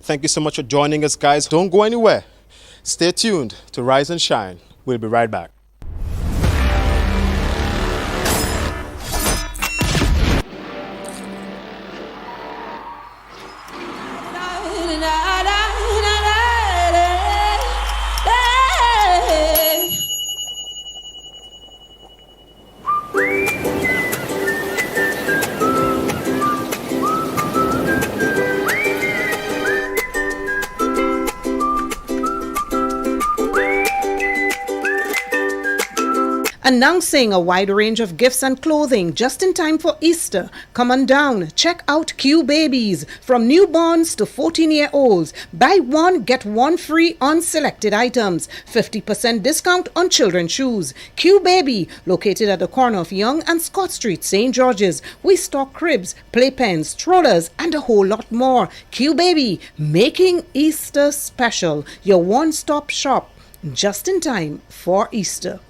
Thank you so much for joining us, guys. Don't go anywhere. Stay tuned to Rise and Shine. We'll be right back. Announcing a wide range of gifts and clothing just in time for Easter. Come on down, check out Q Babies. From newborns to 14-year-olds, buy one, get one free on selected items. 50% discount on children's shoes. Q Baby, located at the corner of Young and Scott Street, St. George's. We stock cribs, playpens, strollers, and a whole lot more. Q Baby, making Easter special. Your one-stop shop, just in time for Easter.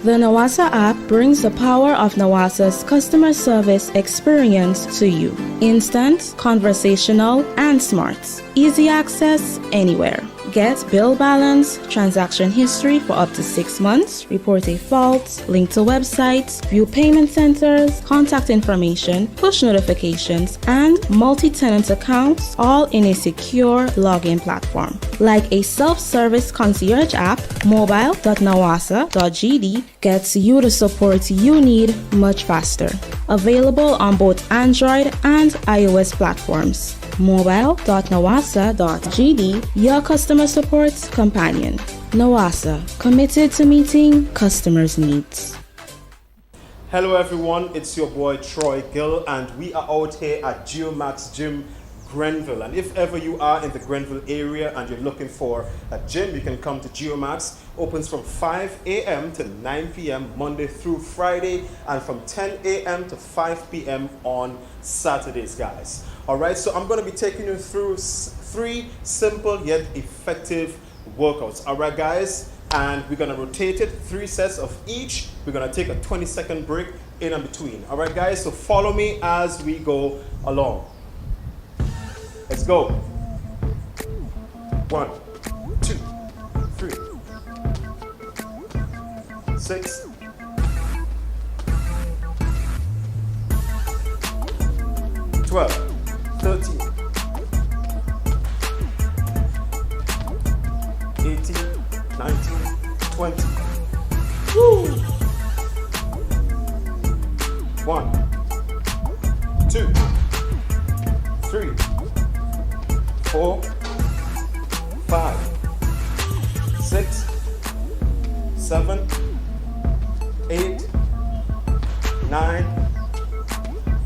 The Nawasa app brings the power of Nawasa's customer service experience to you. Instant, conversational, and smart. Easy access anywhere. Get bill balance, transaction history for up to 6 months, report a fault, link to websites, view payment centers, contact information, push notifications, and multi-tenant accounts, all in a secure login platform. Like a self-service concierge app, mobile.nawasa.gd gets you the support you need much faster. Available on both Android and iOS platforms. mobile.nawasa.gd, your customer support companion. Nawasa, committed to meeting customers' needs. Hello everyone, it's your boy Troy Gill, and we are out here at GeoMax Gym Grenville. And if ever you are in the Grenville area and you're looking for a gym, you can come to GeoMax. Opens from 5 a.m. to 9 p.m. Monday through Friday, and from 10 a.m. to 5 p.m. on Saturdays, guys. All right, so I'm going to be taking you through 3 simple yet effective workouts. All right, guys, and we're going to rotate it 3 sets of each. We're going to take a 20-second break in and between. All right, guys, so follow me as we go along. Let's go. 1, 2, 3, 6, 12, 13, 18, 19, 20. Woo! 1, 2, 3, 4, 5, 6, 7, 8, 9,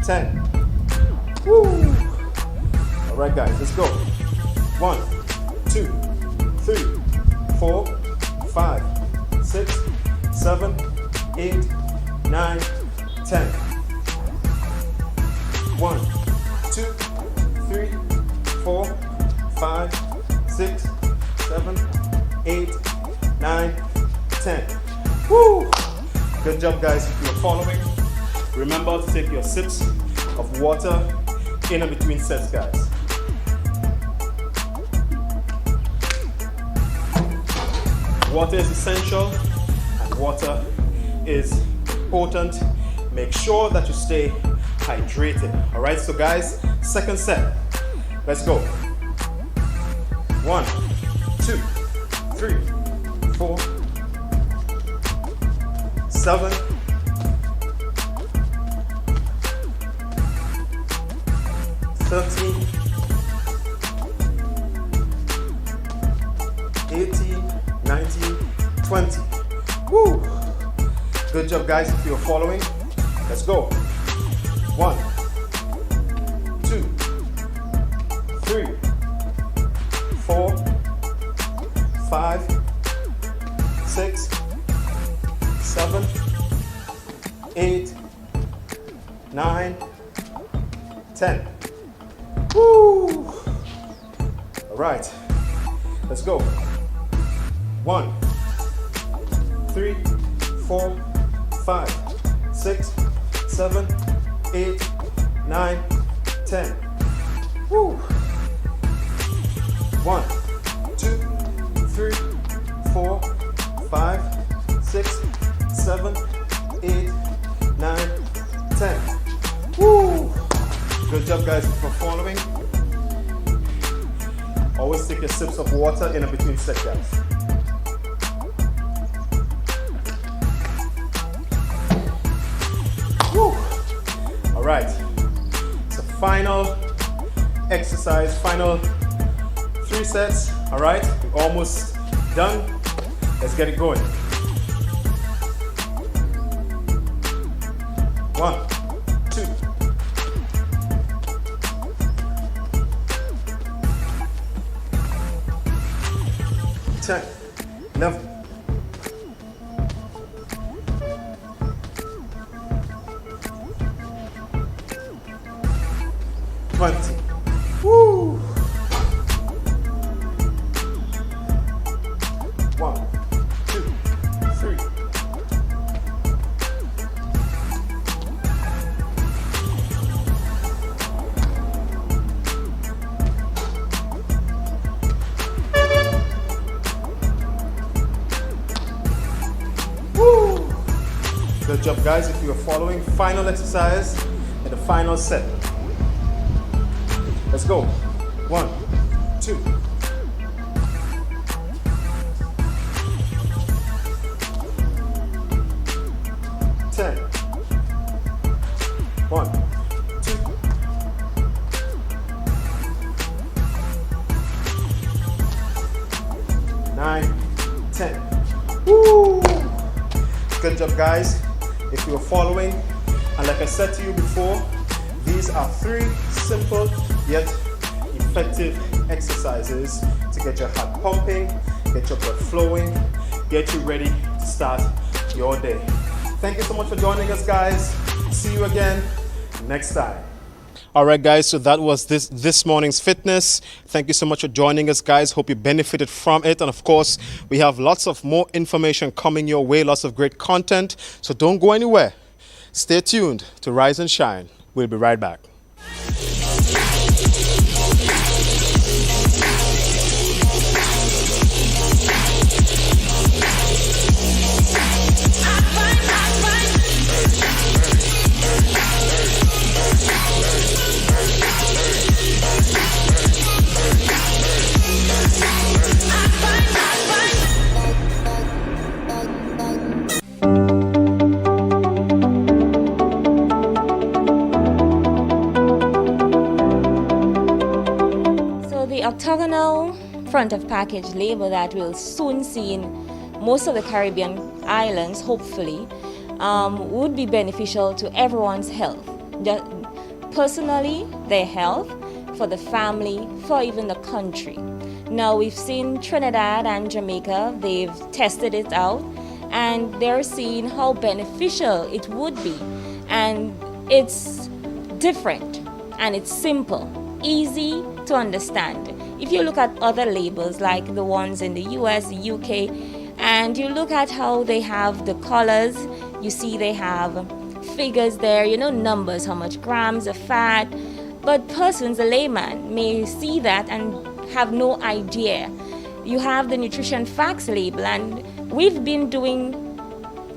10. Woo! All right, guys, let's go. 1, 2, 3, 4, 5, 6, 7, 8, 9, 10. 1, 2, 3, 4, 5, 6, 7, 8, 9, 10. Woo! Good job, guys. If you're following, remember to take your sips of water in and between sets, guys. Water is essential and water is important. Make sure that you stay hydrated. All right, so guys, second set. Let's go. 1, 2, 3, 4, 7, 13, 18, 19, 20. Woo! Good job, guys, if you're following. Let's go. 1, 2, 3, 4, 5, 6, 7, 8, 9, 10. Woo! All right, let's go. 1, 3, 4, 5, 6, 7, 8, 9, 10. Woo! 1, 2, 3, 4, 5, 6, 7, 8, 9, 10. Woo! Good job, guys, for following. Always take your sips of water in and between set, guys. Woo! All right. So final exercise, final 3 sets. All right, we're almost done. Let's get it going. 1, 2. 10, 11, 20. Woo! 1, 2, 3. 'Woo! Good job, guys. If you are following, final exercise and the final set. Let's go. 1, 2. 10. 1, 2. 9, 10. Woo! Good job, guys. If you are following, and like I said to you before, these are 3 simple yet effective exercises to get your heart pumping, get your blood flowing, get you ready to start your day. Thank you so much for joining us, guys. See you again next time. All right, guys, so that was this morning's fitness. Thank you so much for joining us, guys. Hope you benefited from it. And of course, we have lots of more information coming your way, lots of great content. So don't go anywhere. Stay tuned to Rise and Shine. We'll be right back. Octagonal front of package label that we'll soon see in most of the Caribbean islands, hopefully, would be beneficial to everyone's health. Personally, their health, for the family, for even the country. Now, we've seen Trinidad and Jamaica, they've tested it out, and they're seeing how beneficial it would be. And it's different, and it's simple, easy to understand. If you look at other labels like the ones in the US, the UK, and you look at how they have the colors, you see they have figures there, numbers, how much grams of fat, but persons, a layman, may see that and have no idea. You have the nutrition facts label, and we've been doing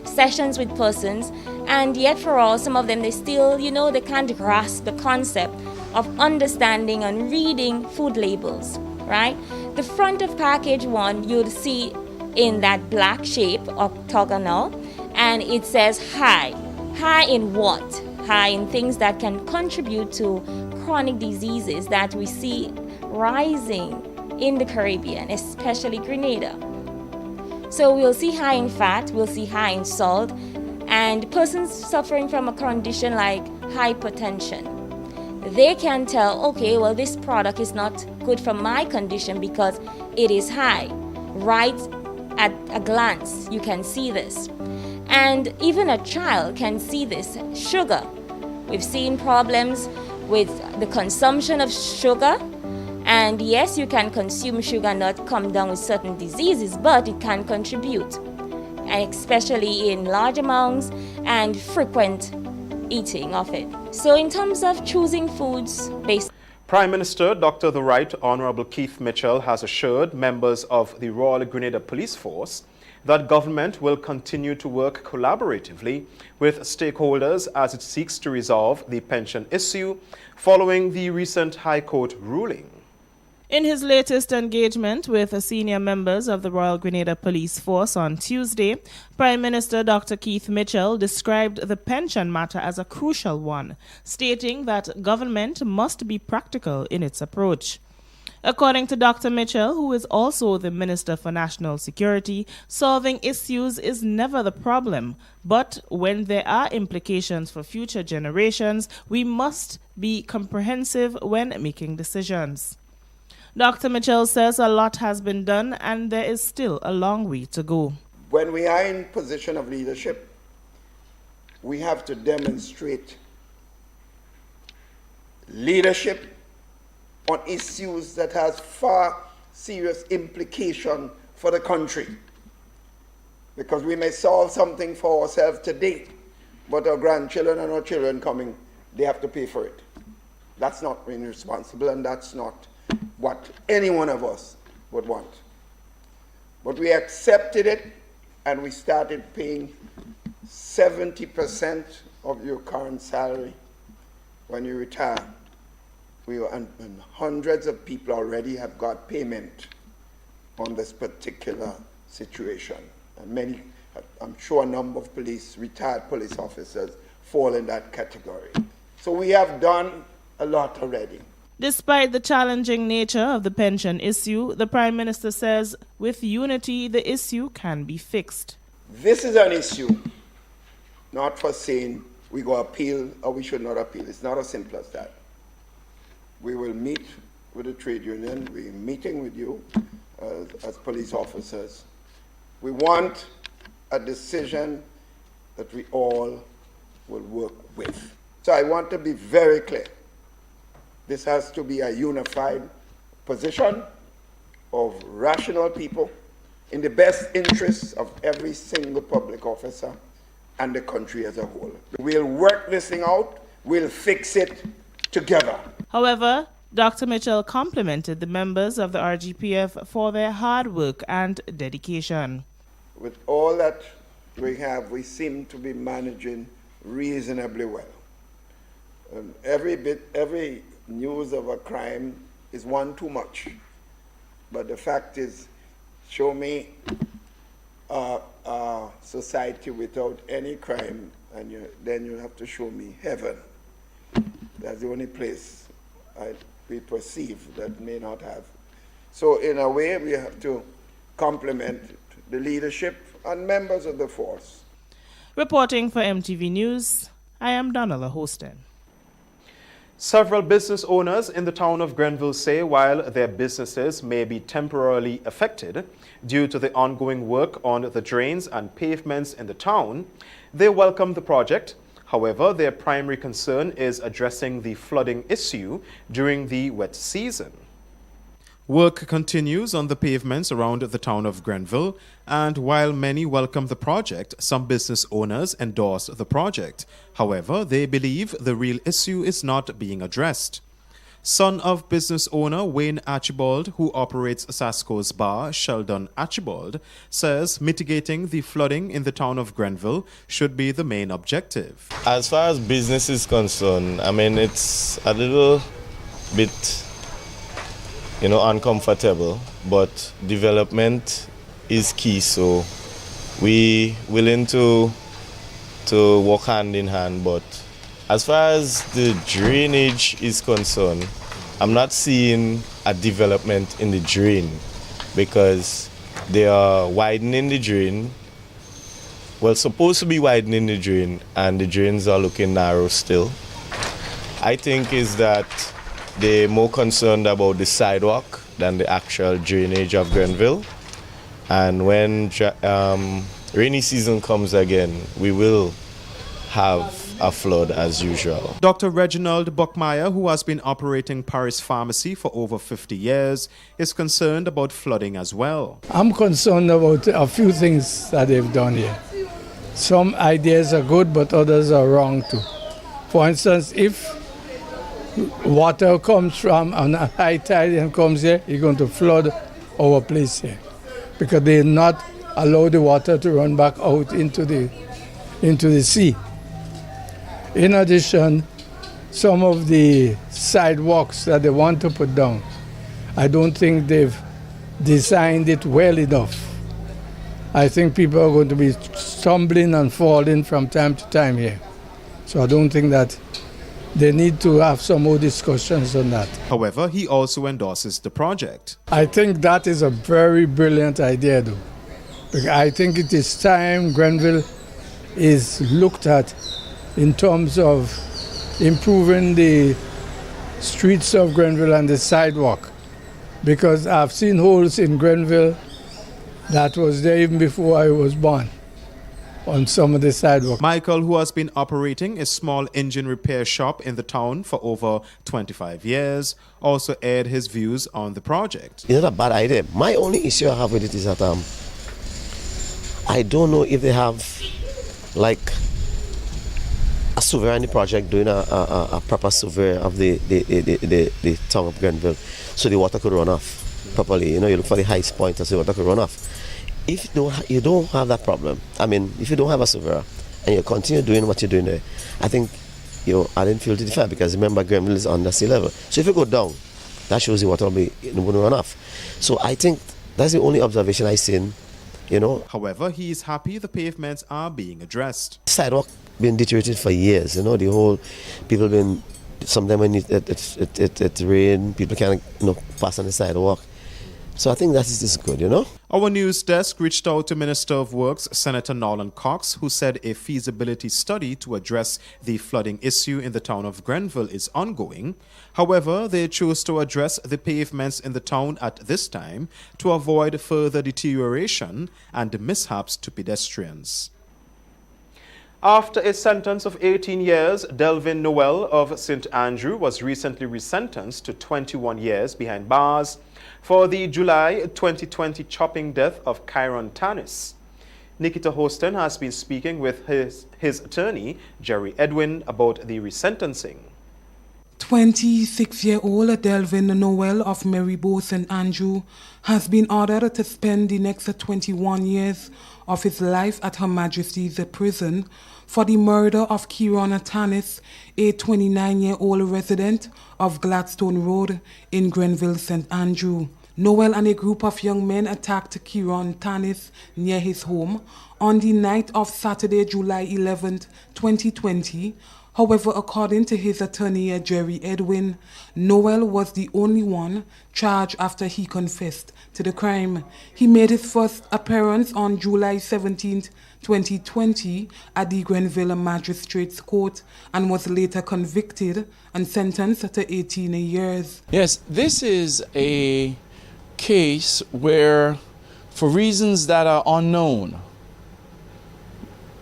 sessions with persons, and yet for all, some of them, they still, they can't grasp the concept of understanding and reading food labels, right? The front of package one, you'll see in that black shape, octagonal, and it says high. High in what? High in things that can contribute to chronic diseases that we see rising in the Caribbean, especially Grenada. So we'll see high in fat, we'll see high in salt, and persons suffering from a condition like hypertension, they can tell, okay, well, this product is not good for my condition because it is high. Right at a glance, you can see this. And even a child can see this. Sugar. We've seen problems with the consumption of sugar. And yes, you can consume sugar and not come down with certain diseases, but it can contribute, especially in large amounts and frequent eating of it. So in terms of choosing foods based... Prime Minister Dr. The Right Honourable Keith Mitchell has assured members of the Royal Grenada Police Force that government will continue to work collaboratively with stakeholders as it seeks to resolve the pension issue following the recent High Court ruling. In his latest engagement with senior members of the Royal Grenada Police Force on Tuesday, Prime Minister Dr. Keith Mitchell described the pension matter as a crucial one, stating that government must be practical in its approach. According to Dr. Mitchell, who is also the Minister for National Security, solving issues is never the problem, but when there are implications for future generations, we must be comprehensive when making decisions. Dr. Mitchell says a lot has been done and there is still a long way to go. When we are in position of leadership, we have to demonstrate leadership on issues that has far serious implication for the country. Because we may solve something for ourselves today, but our grandchildren and our children coming, they have to pay for it. That's not being responsible, and that's not what any one of us would want. But we accepted it, and we started paying 70% of your current salary when you retire. And hundreds of people already have got payment on this particular situation. And many, I'm sure a number of retired police officers fall in that category. So we have done a lot already. Despite the challenging nature of the pension issue, the Prime Minister says with unity the issue can be fixed. This is an issue not for saying we go appeal or we should not appeal. It's not as simple as that. We will meet with the trade union. We're meeting with you as police officers. We want a decision that we all will work with. So I want to be very clear. This has to be a unified position of rational people in the best interests of every single public officer and the country as a whole. We'll work this thing out. We'll fix it together. However, Dr. Mitchell complimented the members of the RGPF for their hard work and dedication. With all that we have, we seem to be managing reasonably well. Every news of a crime is one too much. But the fact is, show me a society without any crime, and then you have to show me heaven. That's the only place we perceive that may not have. So in a way, we have to compliment the leadership and members of the force. Reporting for MTV News, I am Donella Hostin. Several business owners in the town of Grenville say while their businesses may be temporarily affected due to the ongoing work on the drains and pavements in the town, they welcome the project. However, their primary concern is addressing the flooding issue during the wet season. Work continues on the pavements around the town of Grenville, and while many welcome the project, some business owners endorse the project. However, they believe the real issue is not being addressed. Son of business owner Wayne Archibald, who operates Sasco's Bar, Sheldon Archibald, says mitigating the flooding in the town of Grenville should be the main objective. As far as business is concerned, I mean, it's a little bit uncomfortable, but development is key, so we willing to work hand in hand. But as far as the drainage is concerned, I'm not seeing a development in the drain because they are widening the drain. Well, supposed to be widening the drain, and the drains are looking narrow still. I think is that they're more concerned about the sidewalk than the actual drainage of Grenville. And when rainy season comes again, we will have a flood as usual. Dr. Reginald Buckmeyer, who has been operating Paris Pharmacy for over 50 years, is concerned about flooding as well. I'm concerned about a few things that they've done here. Some ideas are good, but others are wrong too. For instance, if water comes from on a high tide and comes here, it's going to flood our place here. Because they not allow the water to run back out into the sea. In addition, some of the sidewalks that they want to put down, I don't think they've designed it well enough. I think people are going to be stumbling and falling from time to time here. So I don't think that they need to have some more discussions on that. However, he also endorses the project. I think that is a very brilliant idea, though. Because I think it is time Grenville is looked at in terms of improving the streets of Grenville and the sidewalk. Because I've seen holes in Grenville that was there even before I was born on some of the sidewalk. Michael, who has been operating a small engine repair shop in the town for over 25 years, also aired his views on the project. It's not a bad idea. My only issue I have with it is that I don't know if they have like a surveyor in the project doing a proper survey of the town of Grenville so the water could run off properly. You know, you look for the highest point so the water could run off. If you don't have that problem, I mean, if you don't have a surveyor and you continue doing what you're doing there, I think you're adding fuel to the fire because remember Grenville is under sea level. So if you go down, that shows the water will be going to run off. So I think that's the only observation I've seen, you know. However, he is happy the pavements are being addressed. Sidewalk been deteriorated for years, you know, the whole people been, sometimes when it rain, people can't, you know, pass on the sidewalk. So I think that is good, you know. Our news desk reached out to Minister of Works, Senator Nolan Cox, who said a feasibility study to address the flooding issue in the town of Grenville is ongoing. However, they chose to address the pavements in the town at this time to avoid further deterioration and mishaps to pedestrians. After a sentence of 18 years, Delvin Noel of St. Andrew was recently resentenced to 21 years behind bars for the July 2020 chopping death of Kyron Tanis. Nikita Hostin has been speaking with his attorney, Jerry Edwin, about the resentencing. 26-year-old Delvin Noel of Marybo St. Andrew has been ordered to spend the next 21 years of his life at Her Majesty's prison for the murder of Kyron Tanis, a 29-year-old resident of Gladstone Road in Grenville, St. Andrew. Noel and a group of young men attacked Kyron Tanis near his home on the night of Saturday, July 11, 2020. However, according to his attorney, Jerry Edwin, Noel was the only one charged after he confessed to the crime. He made his first appearance on July 17, 2020 at the Grenville Magistrates Court and was later convicted and sentenced to 18 years. Yes, this is a case where, for reasons that are unknown,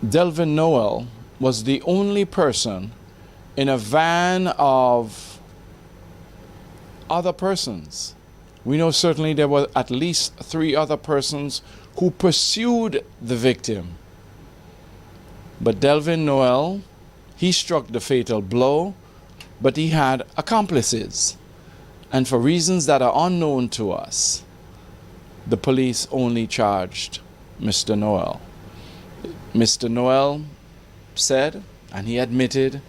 Delvin Noel was the only person in a van of other persons. We know certainly there were at least 3 other persons who pursued the victim. But Delvin Noel, he struck the fatal blow, but he had accomplices. And for reasons that are unknown to us, the police only charged Mr. Noel. Mr. Noel said, and he admitted,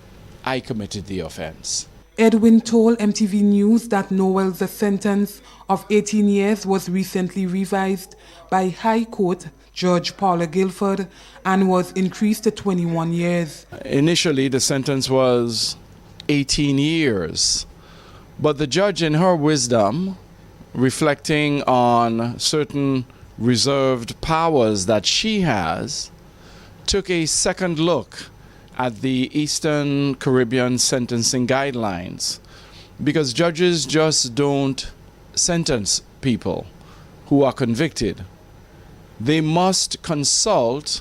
I committed the offense. Edwin told MTV News that Noel's sentence of 18 years was recently revised by High Court Judge Paula Guilford and was increased to 21 years. Initially, the sentence was 18 years. But the judge, in her wisdom, reflecting on certain reserved powers that she has, took a second look at the Eastern Caribbean sentencing guidelines, because judges just don't sentence people who are convicted. They must consult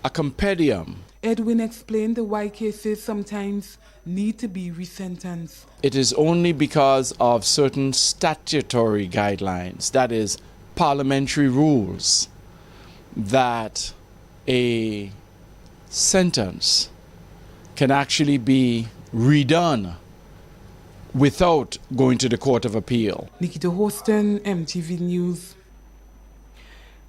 a compendium. Edwin explained why cases sometimes need to be resentenced. It is only because of certain statutory guidelines, that is, parliamentary rules, that a sentence can actually be redone without going to the Court of Appeal. Nikita Houston, MTV News.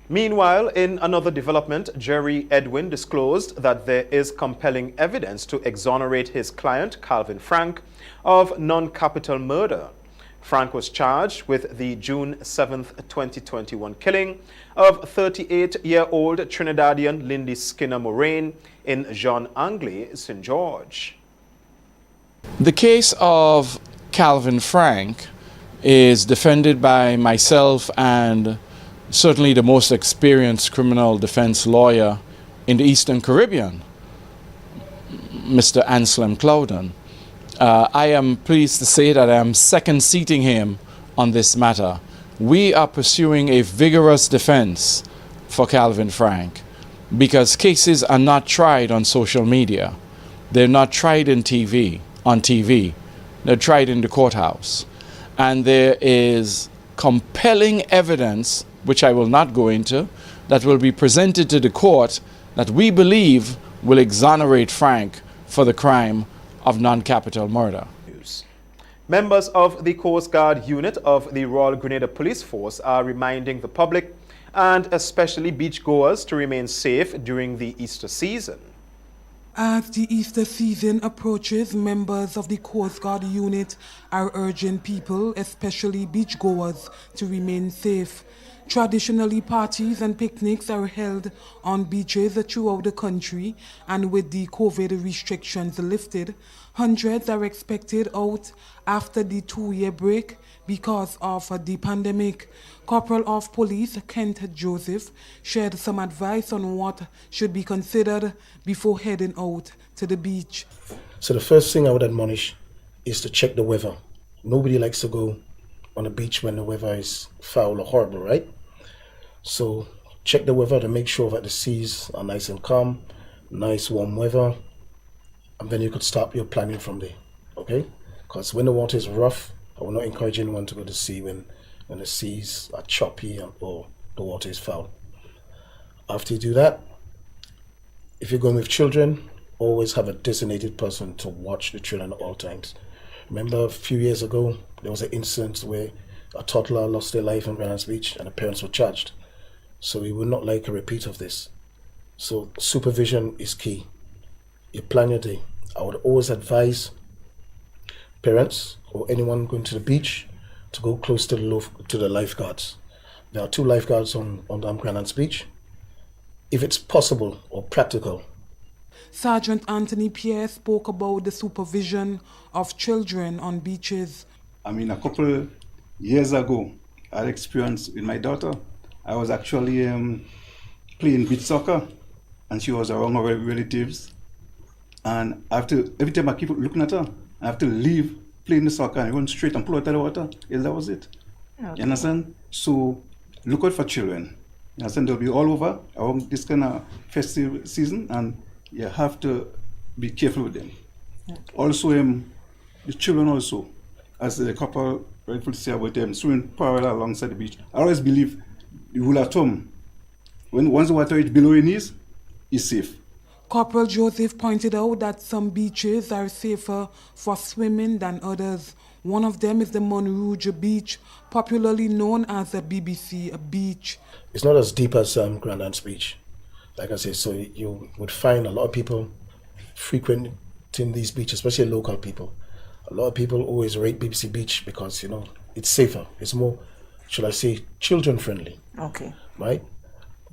Meanwhile, in another development, Jerry Edwin disclosed that there is compelling evidence to exonerate his client, Calvin Frank, of non-capital murder. Frank was charged with the June 7, 2021 killing of 38-year-old Trinidadian Lindy Skinner Moraine in Jean Anglais, St. George. The case of Calvin Frank is defended by myself and certainly the most experienced criminal defense lawyer in the Eastern Caribbean, Mr. Anselm Clouden. I am pleased to say that I am second seating him on this matter. We are pursuing a vigorous defense for Calvin Frank because cases are not tried on social media. They're not tried on TV. They're tried in the courthouse. And there is compelling evidence, which I will not go into, that will be presented to the court that we believe will exonerate Frank for the crime of non-capital murder. Members of the Coast Guard unit of the Royal Grenada Police Force are reminding the public and especially beachgoers to remain safe during the Easter season. As the Easter season approaches, members of the Coast Guard unit are urging people, especially beachgoers, to remain safe. Traditionally, parties and picnics are held on beaches throughout the country, and with the COVID restrictions lifted, hundreds are expected out after the 2-year break because of the pandemic. Corporal of Police Kent Joseph shared some advice on what should be considered before heading out to the beach. So the first thing I would admonish is to check the weather. Nobody likes to go on a beach when the weather is foul or horrible, right? So check the weather to make sure that the seas are nice and calm, nice warm weather, and then you could start your planning from there, okay? Because when the water is rough, I will not encourage anyone to go to sea when the seas are choppy or the water is foul. After you do that, if you're going with children, always have a designated person to watch the children at all times. Remember a few years ago, there was an incident where a toddler lost their life on Grenada's Beach and the parents were charged. So we would not like a repeat of this. So supervision is key. You plan your day. I would always advise parents or anyone going to the beach to go close to the lifeguards. There are 2 lifeguards on Grenada's Beach. If it's possible or practical. Sergeant Anthony Pierre spoke about the supervision of children on beaches. I mean, a couple years ago, I had experience with my daughter. I was actually playing beach soccer, and she was around her relatives. And every time I keep looking at her, I have to leave playing the soccer and run straight and pull out of the water. Yes, that was it. Okay. You understand? So look out for children. You understand? They'll be all over around this kind of festive season, and you have to be careful with them. Okay. Also, the children also, as the couple rightfully say about them, swimming parallel alongside the beach. I always believe the rule of thumb, once the water is below your knees, it's safe. Corporal Joseph pointed out that some beaches are safer for swimming than others. One of them is the Montrouge Beach, popularly known as the BBC Beach. It's not as deep as Grenada's Beach. Like I said, so you would find a lot of people frequenting these beaches, especially local people. A lot of people always rate BBC Beach because, it's safer. It's more, should I say, children friendly. Okay. Right?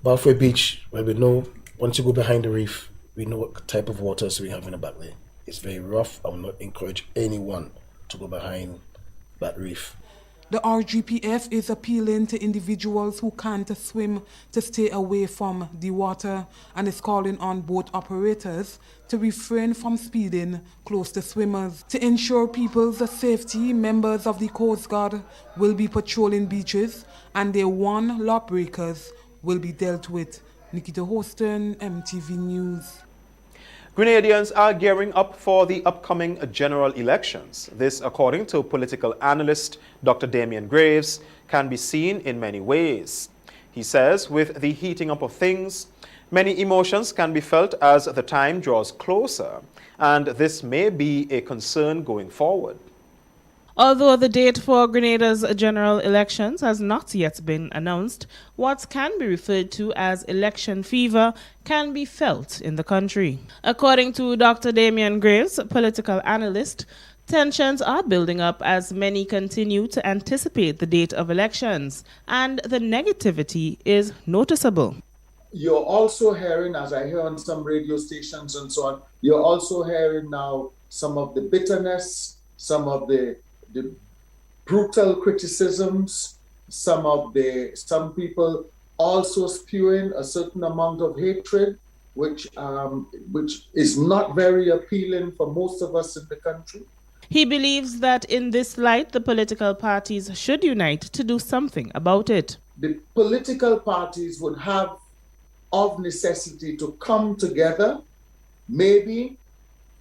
Balfour Beach, where we know, once you go behind the reef, we know what type of waters we have in the back there. It's very rough. I will not encourage anyone to go behind that reef. The RGPF is appealing to individuals who can't swim to stay away from the water and is calling on boat operators to refrain from speeding close to swimmers. To ensure people's safety, members of the Coast Guard will be patrolling beaches and their lawbreakers will be dealt with. Nikita Houston, MTV News. Grenadians are gearing up for the upcoming general elections. This, according to political analyst Dr. Damian Graves, can be seen in many ways. He says with the heating up of things, many emotions can be felt as the time draws closer, and this may be a concern going forward. Although the date for Grenada's general elections has not yet been announced, what can be referred to as election fever can be felt in the country. According to Dr. Damian Graves, political analyst, tensions are building up as many continue to anticipate the date of elections, and the negativity is noticeable. You're also hearing, as I hear on some radio stations and so on, you're also hearing now some of the bitterness, some of the brutal criticisms, some people also spewing a certain amount of hatred, which is not very appealing for most of us in the country. He believes that in this light, the political parties should unite to do something about it. The political parties would have, of necessity, to come together, maybe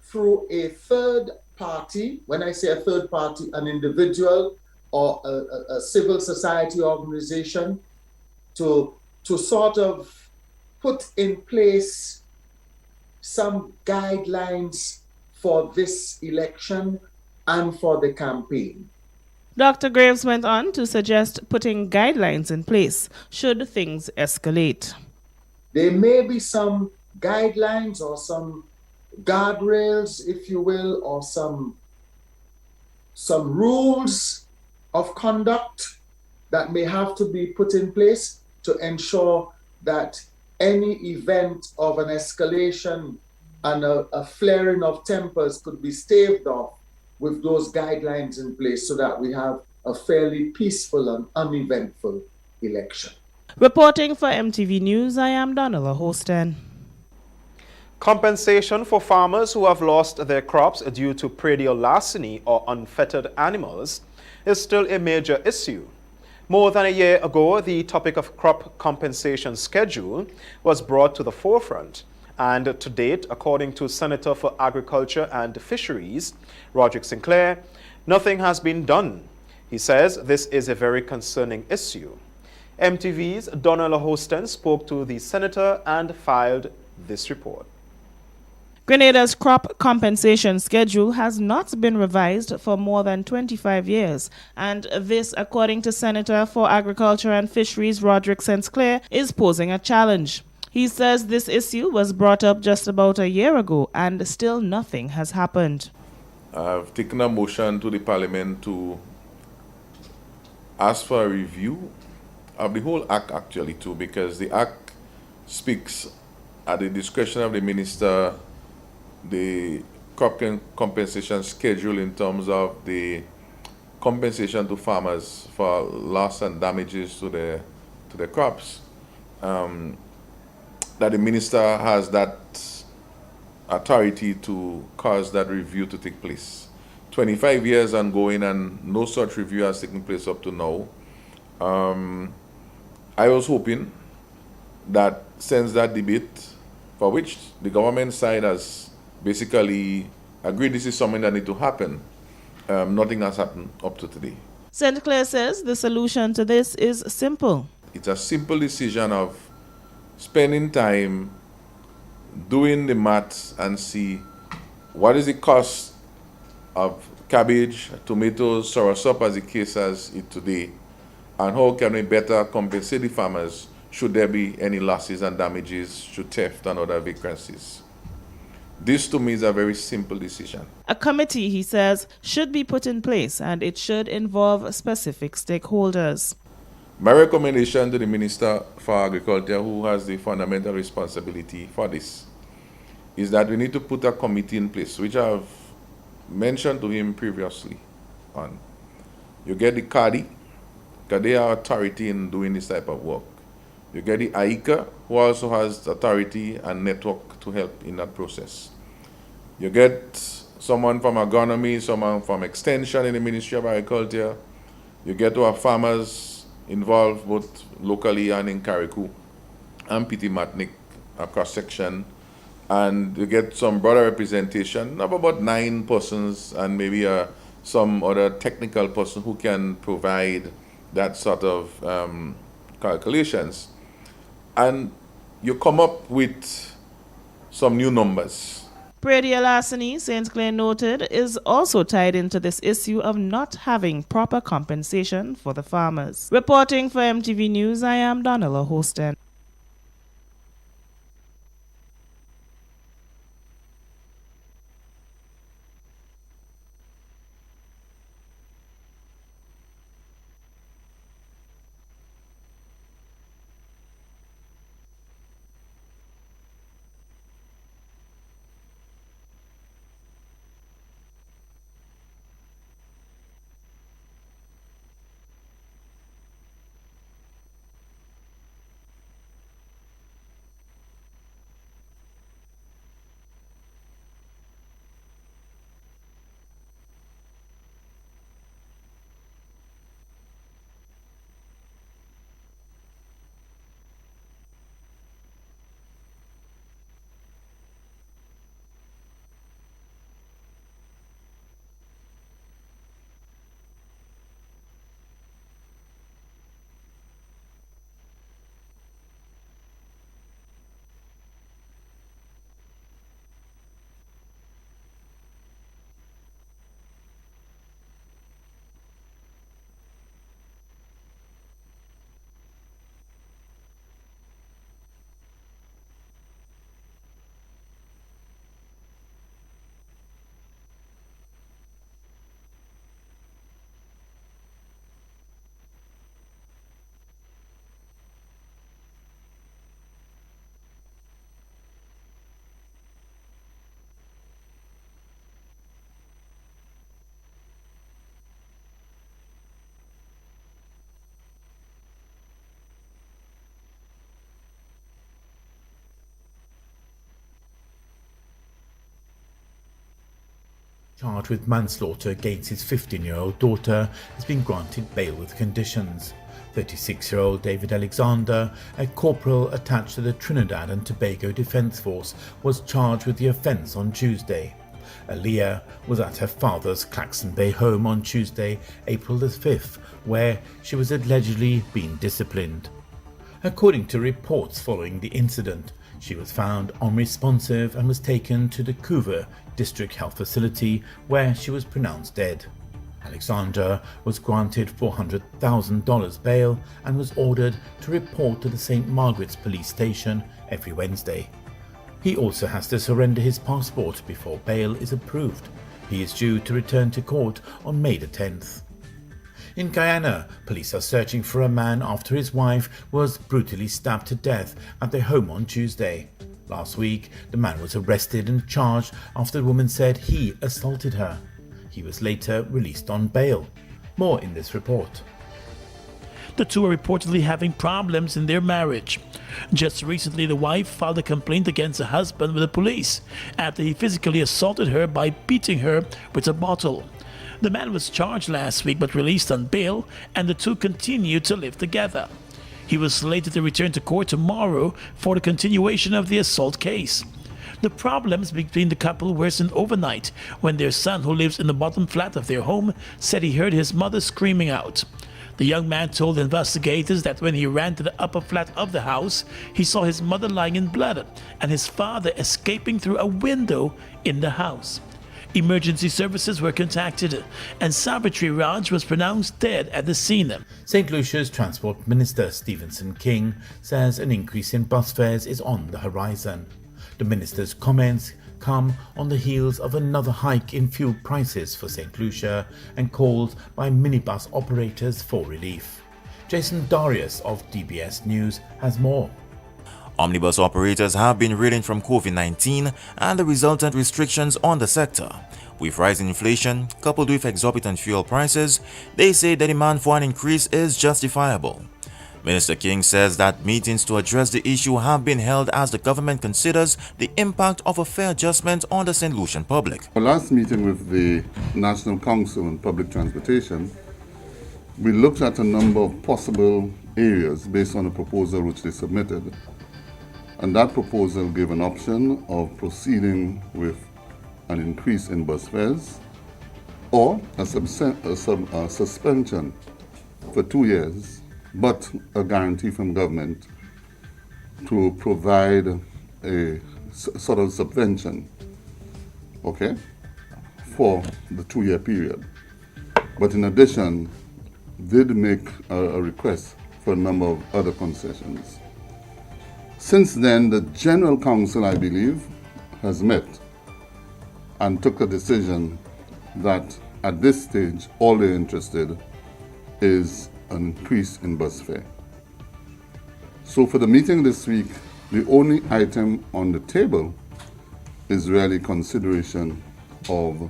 through a third party. When I say a third party, an individual or a civil society organization, to sort of put in place some guidelines for this election and for the campaign. Dr. Graves went on to suggest putting guidelines in place should things escalate. There may be some guidelines or some guardrails, if you will, or some rules of conduct that may have to be put in place to ensure that any event of an escalation and a flaring of tempers could be staved off with those guidelines in place so that we have a fairly peaceful and uneventful election. Reporting for MTV News, I am Donella Hosten. Compensation for farmers who have lost their crops due to predial larceny or unfettered animals is still a major issue. More than a year ago, the topic of crop compensation schedule was brought to the forefront. And to date, according to Senator for Agriculture and Fisheries, Roderick Sinclair, nothing has been done. He says this is a very concerning issue. MTV's Donella Hosten spoke to the senator and filed this report. Grenada's crop compensation schedule has not been revised for more than 25 years, and this, according to Senator for Agriculture and Fisheries Roderick Sinclair, is posing a challenge. He says this issue was brought up just about a year ago and still nothing has happened. I've taken a motion to the Parliament to ask for a review of the whole Act actually too, because the Act speaks at the discretion of the Minister the crop compensation schedule in terms of the compensation to farmers for loss and damages to the crops. That the Minister has that authority to cause that review to take place. 25 years ongoing and no such review has taken place up to now. I was hoping that since that debate, for which the government side has basically agreed this is something that needs to happen, nothing has happened up to today. St. Clair says the solution to this is simple. It's a simple decision of spending time doing the maths and see what is the cost of cabbage, tomatoes, soursop as the case as it today, and how can we better compensate the farmers should there be any losses and damages, should theft and other vacancies. This to me is a very simple decision. A committee, he says, should be put in place and it should involve specific stakeholders. My recommendation to the Minister for Agriculture, who has the fundamental responsibility for this, is that we need to put a committee in place, which I've mentioned to him previously on. You get the CADI, because they have authority in doing this type of work. You get the AICA, who also has authority and network to help in that process. You get someone from agronomy, someone from extension in the Ministry of Agriculture. You get our farmers involved both locally and in Carriacou and Petit Matnik, a cross-section. And you get some broader representation of about 9 persons and maybe some other technical person who can provide that sort of calculations. And you come up with some new numbers. Pradier larceny, St. Clair noted, is also tied into this issue of not having proper compensation for the farmers. Reporting for MTV News, I am Donella Hosten. Charged with manslaughter against his 15-year-old daughter, has been granted bail with conditions. 36-year-old David Alexander, a corporal attached to the Trinidad and Tobago Defence Force, was charged with the offence on Tuesday. Aaliyah was at her father's Claxon Bay home on Tuesday, April the 5th, where she was allegedly being disciplined. According to reports following the incident, she was found unresponsive and was taken to the Couva District Health Facility, where she was pronounced dead. Alexander was granted $400,000 bail and was ordered to report to the St. Margaret's police station every Wednesday. He also has to surrender his passport before bail is approved. He is due to return to court on May the 10th. In Guyana, police are searching for a man after his wife was brutally stabbed to death at their home on Tuesday. Last week, the man was arrested and charged after the woman said he assaulted her. He was later released on bail. More in this report. The two are reportedly having problems in their marriage. Just recently, the wife filed a complaint against the husband with the police after he physically assaulted her by beating her with a bottle. The man was charged last week but released on bail, and the two continue to live together. He was slated to return to court tomorrow for the continuation of the assault case. The problems between the couple worsened overnight when their son, who lives in the bottom flat of their home, said he heard his mother screaming out. The young man told investigators that when he ran to the upper flat of the house, he saw his mother lying in blood and his father escaping through a window in the house. Emergency services were contacted and Savitri Raj was pronounced dead at the scene. St. Lucia's Transport Minister Stephenson King says an increase in bus fares is on the horizon. The minister's comments come on the heels of another hike in fuel prices for St. Lucia and calls by minibus operators for relief. Jason Darius of DBS News has more. Omnibus operators have been reeling from COVID-19 and the resultant restrictions on the sector. With rising inflation, coupled with exorbitant fuel prices, they say the demand for an increase is justifiable. Minister King says that meetings to address the issue have been held as the government considers the impact of a fare adjustment on the St. Lucian public. Our last meeting with the National Council on Public Transportation, we looked at a number of possible areas based on a proposal which they submitted. And that proposal gave an option of proceeding with an increase in bus fares or a suspension for 2 years, but a guarantee from government to provide a sort of subvention okay, for the 2-year period. But in addition, did make a request for a number of other concessions. Since then, the General Council, I believe, has met and took a decision that at this stage, all they're interested is an increase in bus fare. So for the meeting this week, the only item on the table is really consideration of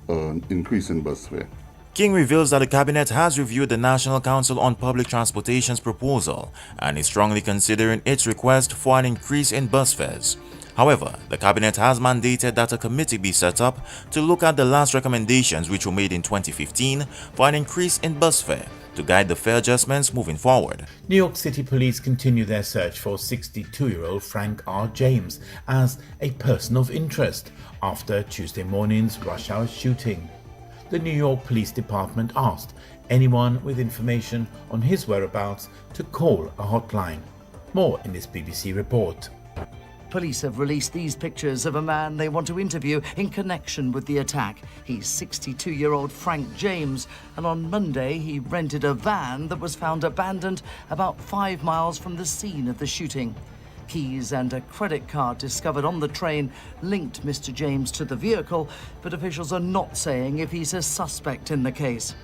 an increase in bus fare. King reveals that the cabinet has reviewed the National Council on Public Transportation's proposal and is strongly considering its request for an increase in bus fares. However, the cabinet has mandated that a committee be set up to look at the last recommendations which were made in 2015 for an increase in bus fare to guide the fare adjustments moving forward. New York City police continue their search for 62-year-old Frank R. James as a person of interest after Tuesday morning's rush hour shooting. The New York Police Department asked anyone with information on his whereabouts to call a hotline. More in this BBC report. Police have released these pictures of a man they want to interview in connection with the attack. He's 62-year-old Frank James, and on Monday he rented a van that was found abandoned about 5 miles from the scene of the shooting. Keys and a credit card discovered on the train linked Mr. James to the vehicle, but officials are not saying if he's a suspect in the case.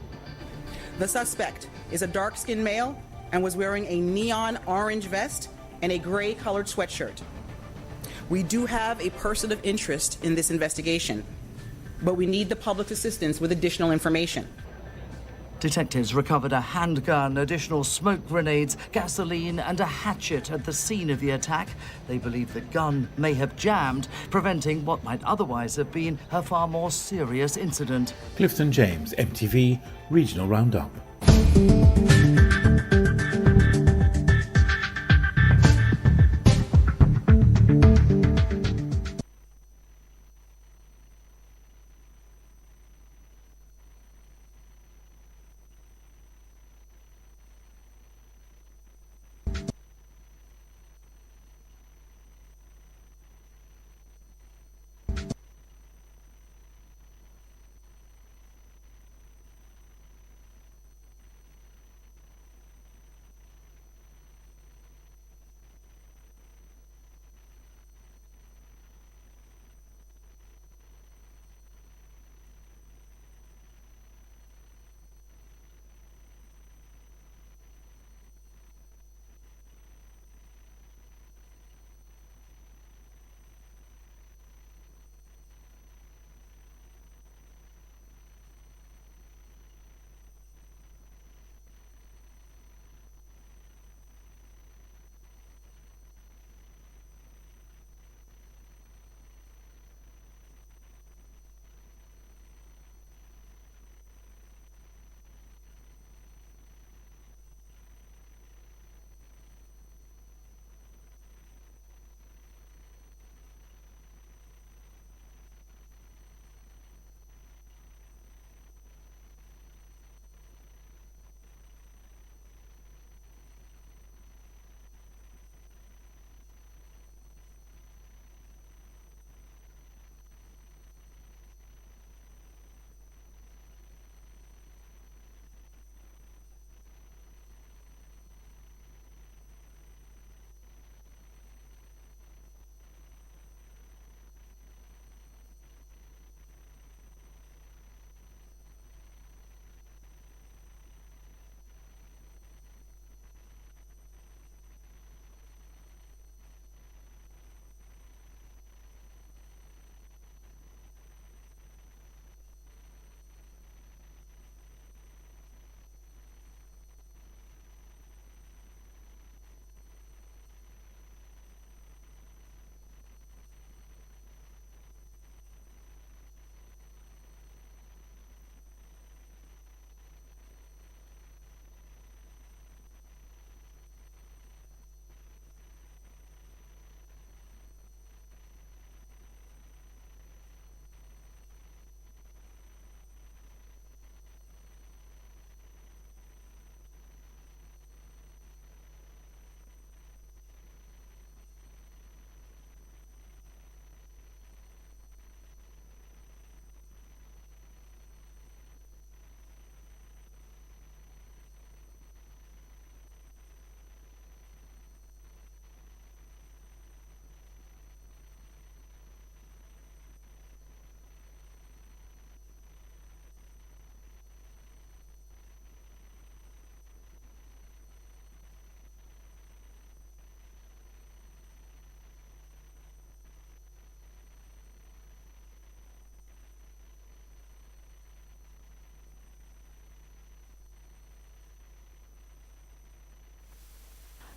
The suspect is a dark-skinned male and was wearing a neon orange vest and a gray-colored sweatshirt. We do have a person of interest in this investigation, but we need the public's assistance with additional information. Detectives recovered a handgun, additional smoke grenades, gasoline and a hatchet at the scene of the attack. They believe the gun may have jammed, preventing what might otherwise have been a far more serious incident. Clifton James, MTV, Regional Roundup.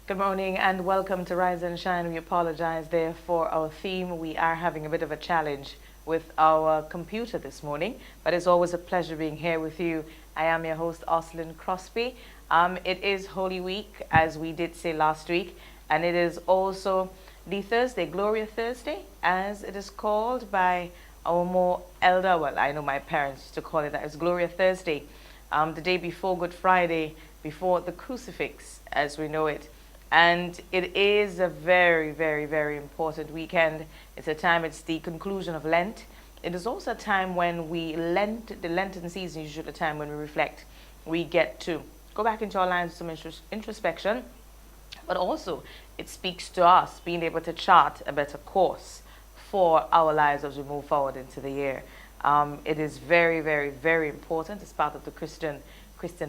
Good morning and welcome to Rise and Shine. We apologize there for our theme. We are having a bit of a challenge with our computer this morning, but it's always a pleasure being here with you. I am your host, Oslin Crosby. It is Holy Week, as we did say last week, and it is also the Thursday, Gloria Thursday, as it is called by our more elder, well, I know my parents used to call it that, it's Gloria Thursday, the day before Good Friday, before the crucifix, as we know it. And it is a very, very, very important weekend. It's a time, it's the conclusion of Lent. It is also a time when the Lenten season is usually a time when we reflect. We get to go back into our lives with some introspection, but also it speaks to us being able to chart a better course for our lives as we move forward into the year. It is very, very, very important. It's part of the Christian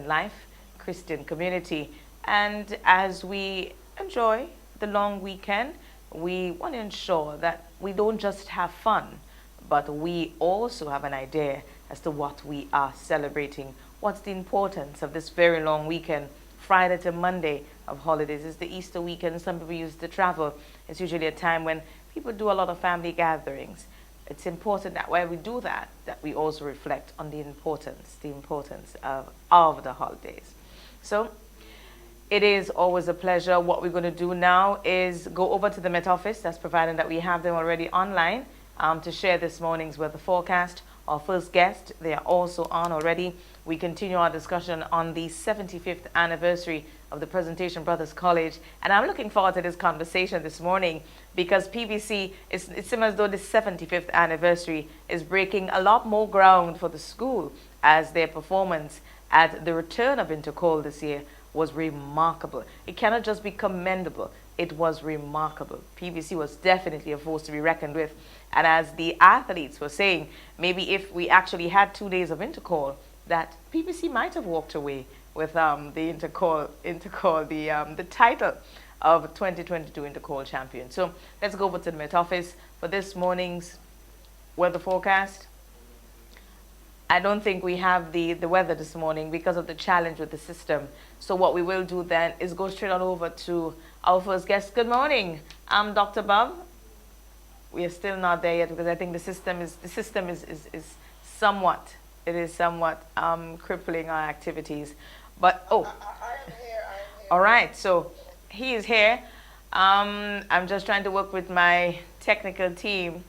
life, Christian community. And as we enjoy the long weekend, we want to ensure that we don't just have fun, but we also have an idea as to what we are celebrating. What's the importance of this very long weekend, Friday to Monday of holidays? It's the Easter weekend. Some people use to travel. It's usually a time when people do a lot of family gatherings. It's important that while we do that we also reflect on the importance of the holidays. So it is always a pleasure. What we're going to do now is go over to the Met Office. That's provided that we have them already online to share this morning's weather forecast. Our first guest, they are also on already. We continue our discussion on the 75th anniversary of the Presentation Brothers College. And I'm looking forward to this conversation this morning because PBC, it seems as though the 75th anniversary is breaking a lot more ground for the school, as their performance at the return of Intercol this year was remarkable. It cannot just be commendable, it was remarkable. PBC was definitely a force to be reckoned with. And as the athletes were saying, maybe if we actually had 2 days of Intercol, that PBC might have walked away with the Intercol, the title of 2022 Intercol champion. So let's go over to the Met Office for this morning's weather forecast. I don't think we have the weather this morning because of the challenge with the system. So what we will do then is go straight on over to our first guest. Good morning, I'm Dr. Bob. We are still not there yet because I think the system is somewhat crippling our activities. But I am here. All right, so he is here. I'm just trying to work with my technical team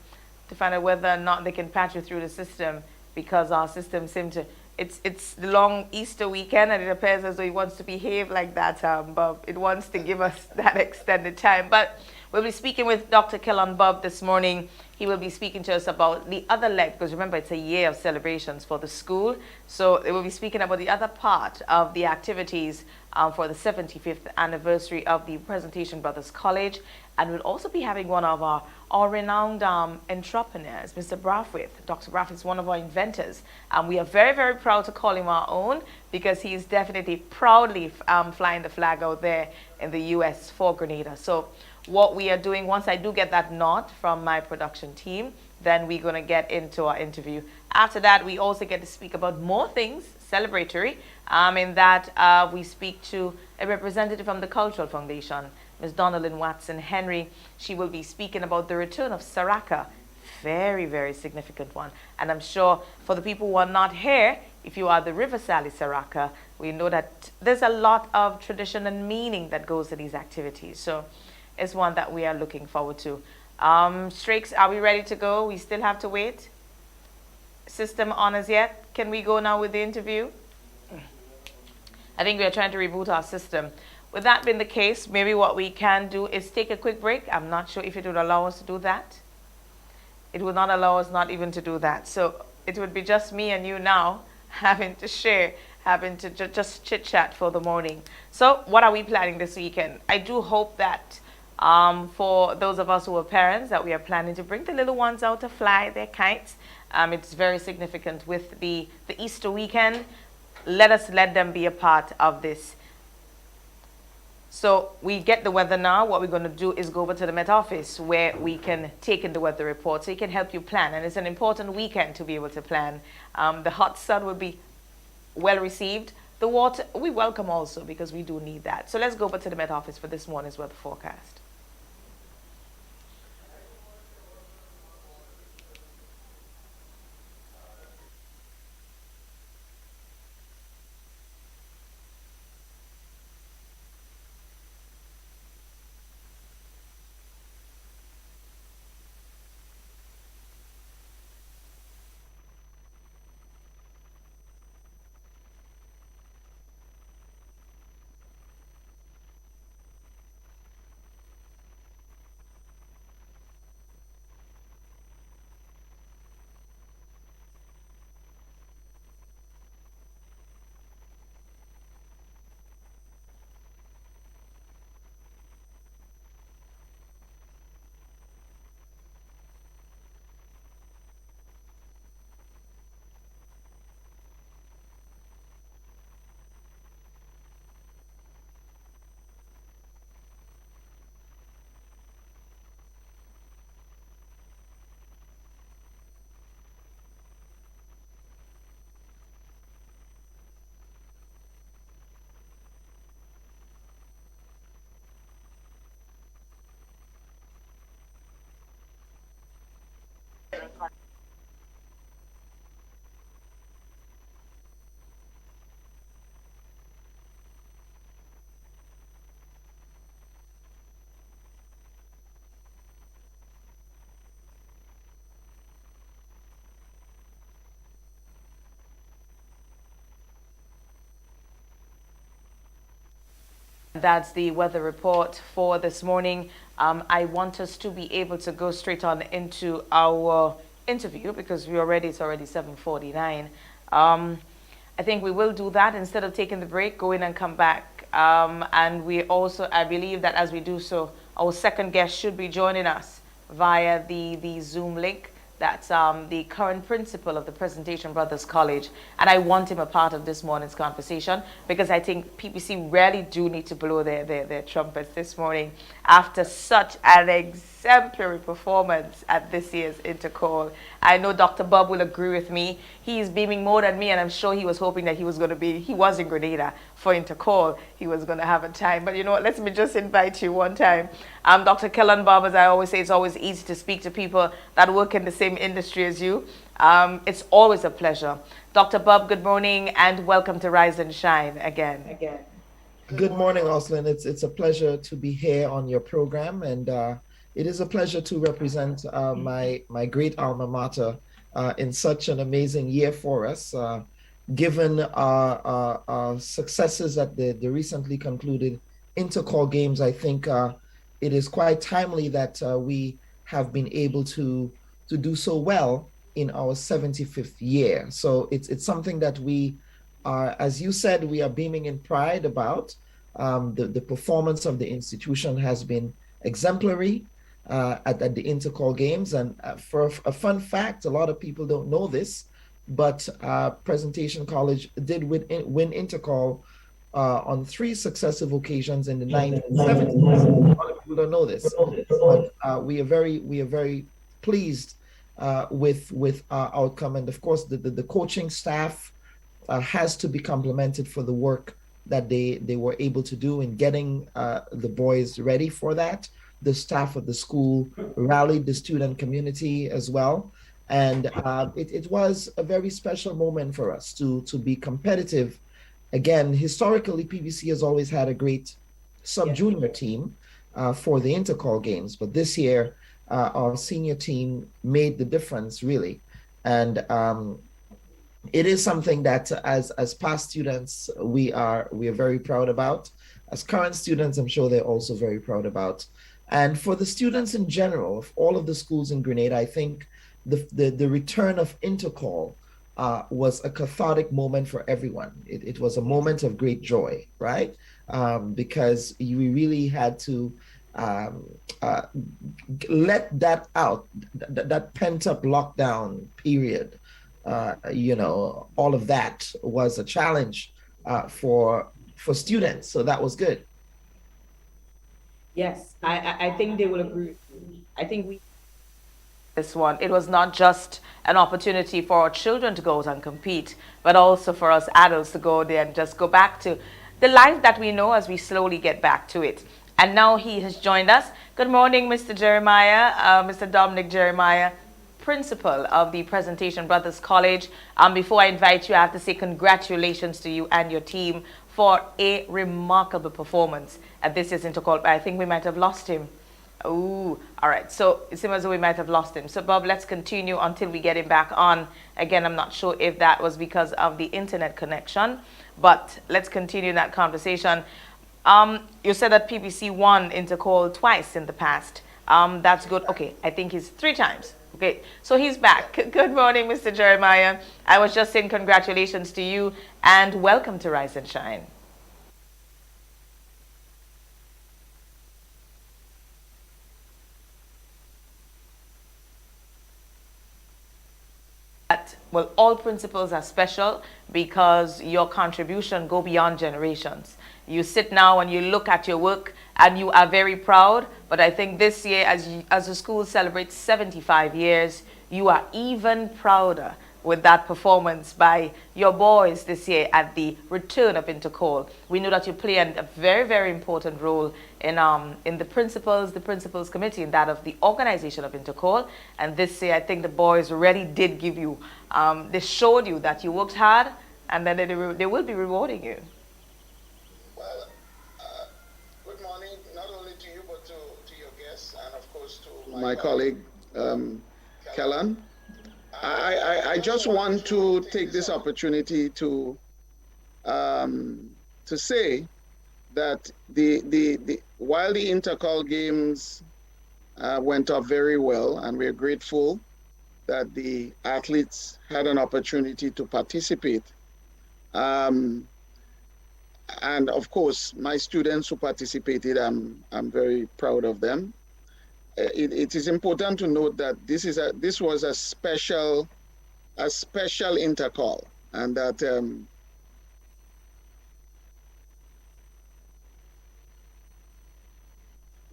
to find out whether or not they can patch you through the system, because our system seems to, it's the long Easter weekend and it appears as though it wants to behave like that, Bob. It wants to give us that extended time. But we'll be speaking with Dr. Kellon Bob this morning. He will be speaking to us about the other leg, because remember, it's a year of celebrations for the school. So they will be speaking about the other part of the activities for the 75th anniversary of the Presentation Brothers College. And we'll also be having one of our renowned entrepreneurs, Mr. Brathwaite. Dr. Brathwaite is one of our inventors. And we are very, very proud to call him our own, because he is definitely proudly flying the flag out there in the U.S. for Grenada. So what we are doing, once I do get that nod from my production team, then we're going to get into our interview. After that, we also get to speak about more things celebratory, in that we speak to a representative from the Cultural Foundation, Ms. Donalyn Watson Henry. She will be speaking about the return of Saraka. Very, very significant one. And I'm sure for the people who are not here, if you are the River Sally Saraka, we know that there's a lot of tradition and meaning that goes to these activities. So it's one that we are looking forward to. Strakes, are we ready to go? We still have to wait. System on as yet? Can we go now with the interview? I think we are trying to reboot our system. With that being the case, maybe what we can do is take a quick break. I'm not sure if it would allow us to do that. It would not allow us not even to do that. So it would be just me and you now having to share, having to just chit chat for the morning. So what are we planning this weekend? I do hope that for those of us who are parents, that we are planning to bring the little ones out to fly their kites. It's very significant with the Easter weekend. Let them be a part of this. So we get the weather now. What we're going to do is go over to the Met Office, where we can take in the weather report so it can help you plan. And it's an important weekend to be able to plan. The hot sun will be well received. The water, we welcome also because we do need that. So let's go over to the Met Office for this morning's weather forecast. That's the weather report for this morning. I want us to be able to go straight on into our interview because it's already 7:49. I think we will do that instead of taking the break, go in and come back. And we also, I believe that as we do so, our second guest should be joining us via the Zoom link. That's the current principal of the Presentation Brothers College. And I want him a part of this morning's conversation because I think PPC really do need to blow their trumpets this morning after such an exemplary performance at this year's Intercall. I know Dr. Bob will agree with me. He's beaming more than me, and I'm sure he was hoping that he was in Grenada for Intercall. He was going to have a time. But you know what, let me just invite you one time. Dr. Kellen Bob, as I always say, it's always easy to speak to people that work in the same industry as you. It's always a pleasure. Dr. Bob, good morning and welcome to Rise and Shine again. Good morning, Oslin. It's a pleasure to be here on your program, and it is a pleasure to represent my great alma mater in such an amazing year for us. Given our successes at the recently concluded Intercall Games, I think it is quite timely that we have been able to do so well in our 75th year. So it's something that we are, as you said, we are beaming in pride about. The performance of the institution has been exemplary at the Intercall Games. And for a fun fact, a lot of people don't know this, but Presentation College did win Intercall on 3 successive occasions in the 1970s. A lot of people don't know this, but we are very pleased with our outcome. And of course, the coaching staff has to be complimented for the work that they were able to do in getting the boys ready for that. The staff of the school rallied the student community as well. And it was a very special moment for us to be competitive. Again, historically, PBC has always had a great sub-junior team for the Intercall Games, but this year, our senior team made the difference, really. And it is something that as past students, we are very proud about. As current students, I'm sure they're also very proud about. And for the students in general, of all of the schools in Grenada, I think the return of Intercall was a cathartic moment for everyone. It was a moment of great joy, right? Because we really had to let that out, that pent-up lockdown period. All of that was a challenge for students, so that was good. Yes, I think they will agree. I think this one. It was not just an opportunity for our children to go out and compete, but also for us adults to go there and just go back to the life that we know as we slowly get back to it. And now he has joined us. Good morning, Mr. Jeremiah, Mr. Dominic Jeremiah, principal of the Presentation Brothers College. Before I invite you, I have to say congratulations to you and your team for a remarkable performance at this year's Intercall. I think we might have lost him. Ooh, all right. So it seems as though we might have lost him. So Bob, let's continue until we get him back on. Again, I'm not sure if that was because of the internet connection, but let's continue that conversation. You said that PBC won Intercall twice in the past. That's good. Okay, I think he's 3 times. Okay, so he's back. Good morning, Mr. Jeremiah. I was just saying congratulations to you and welcome to Rise and Shine. Well, all principals are special because your contribution go beyond generations. You sit now and you look at your work and you are very proud, but I think this year as the school celebrates 75 years, you are even prouder with that performance by your boys this year at the return of Intercall. We know that you play a very, very important role in the principals committee, in that of the organization of Intercall. And this year, I think the boys really did give you, they showed you that you worked hard, and then they will be rewarding you. Well, good morning, not only to you, but to your guests, and of course to my colleague, Kellan. I just want to take this opportunity to say that while the Intercall games went off very well, and we're grateful that the athletes had an opportunity to participate, and of course my students who participated, I'm very proud of them. It is important to note that this was a special Intercall, and that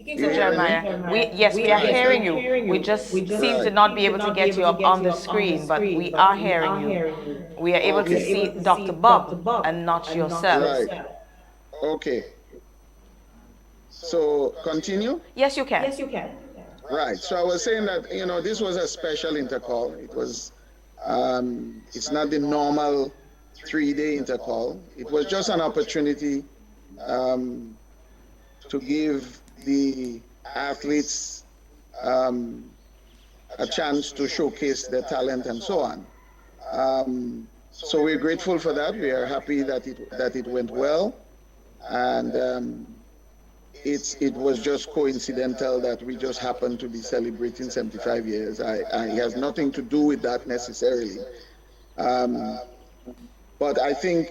Mr. Jeremiah, we are hearing you. We just seem to not be able to get you up on the screen, but we are hearing you. We are able to see Dr. Bob and not yourself. Right. Okay. So continue? Yes, you can. Yes, you can. Right. So I was saying that, this was a special Intercall. It was, it's not the normal 3-day Intercall. It was just an opportunity to give the athletes a chance to showcase their talent and so on. So we're grateful for that. We are happy that it went well, and it was just coincidental that we just happened to be celebrating 75 years. It has nothing to do with that necessarily. But I think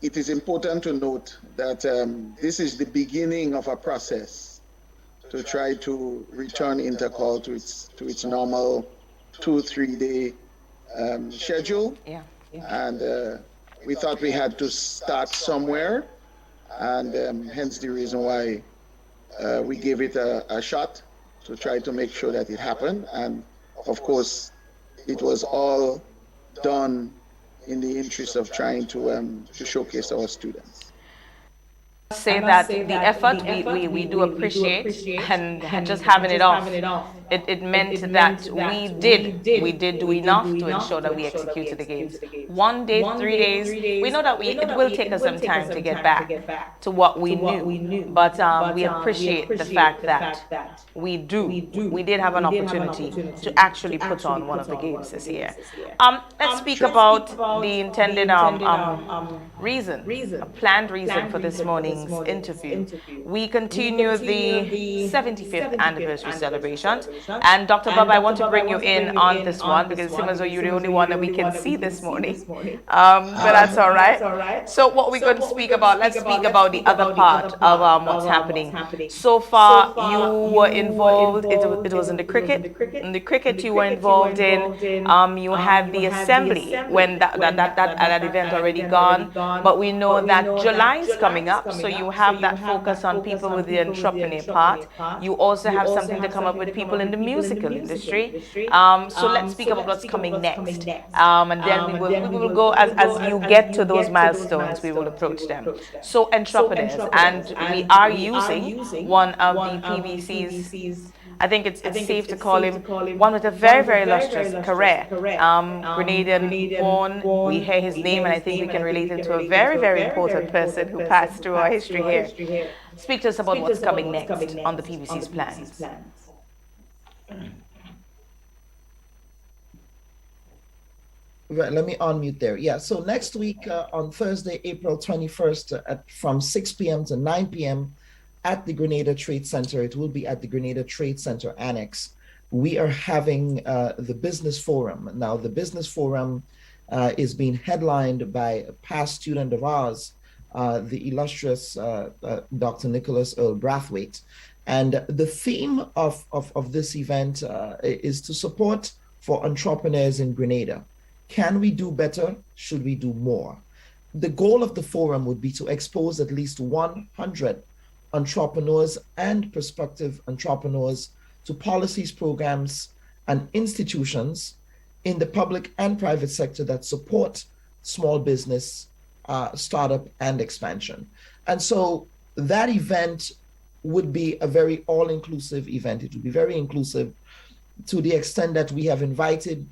it is important to note that this is the beginning of a process to try to return Intercall to its normal 2-3 day schedule. Yeah. And we thought we had to start somewhere, and hence the reason why we gave it a shot to try to make sure that it happened. And of course, it was all done in the interest of trying to showcase our students. Say that the effort we do appreciate, and just having it off, it meant that we did do enough to ensure that we executed the games. 1 day, 3 days, we know that it will take us some time to get back to what we knew, but we appreciate the fact that we did have an opportunity to actually put on one of the games this year. Let's speak about the intended reason, a planned reason for this morning's interview. We continue the 75th anniversary celebration, and Dr. Bob, I want to bring you in on this one because it seems as though you're the only one that we can see this morning. But that's all right. So what we're going to speak about, let's speak about the other part of what's happening. So far, you were involved, it was in the cricket. In the cricket you were involved in, you had the assembly when that event already gone, but we know that July is coming up, so you have that focus on people with the entrepreneur part. You also have something to come up with people in in the musical industry. So let's speak about what's coming next. And then we will go as you get to those milestones, we will approach them. So entrepreneurs, and we are using one of the PVC's. I think it's safe to call him one with a very, very illustrious career. Grenadian born, we hear his name, and I think we can relate him to a very, very important person who passed through our history here. Speak to us about what's coming next on the PVC's plans. Right, let me unmute there. Yeah, so next week on Thursday, April 21st, from 6 p.m. to 9 p.m. at the Grenada Trade Center. It will be at the Grenada Trade Center Annex. We are having the Business Forum. Now, the Business Forum is being headlined by a past student of ours, the illustrious Dr. Nicholas Earl Brathwaite. And the theme of this event is to support for entrepreneurs in Grenada. Can we do better? Should we do more? The goal of the forum would be to expose at least 100 entrepreneurs and prospective entrepreneurs to policies, programs, and institutions in the public and private sector that support small business, startup, and expansion. And so that event would be a very all-inclusive event. It would be very inclusive to the extent that we have invited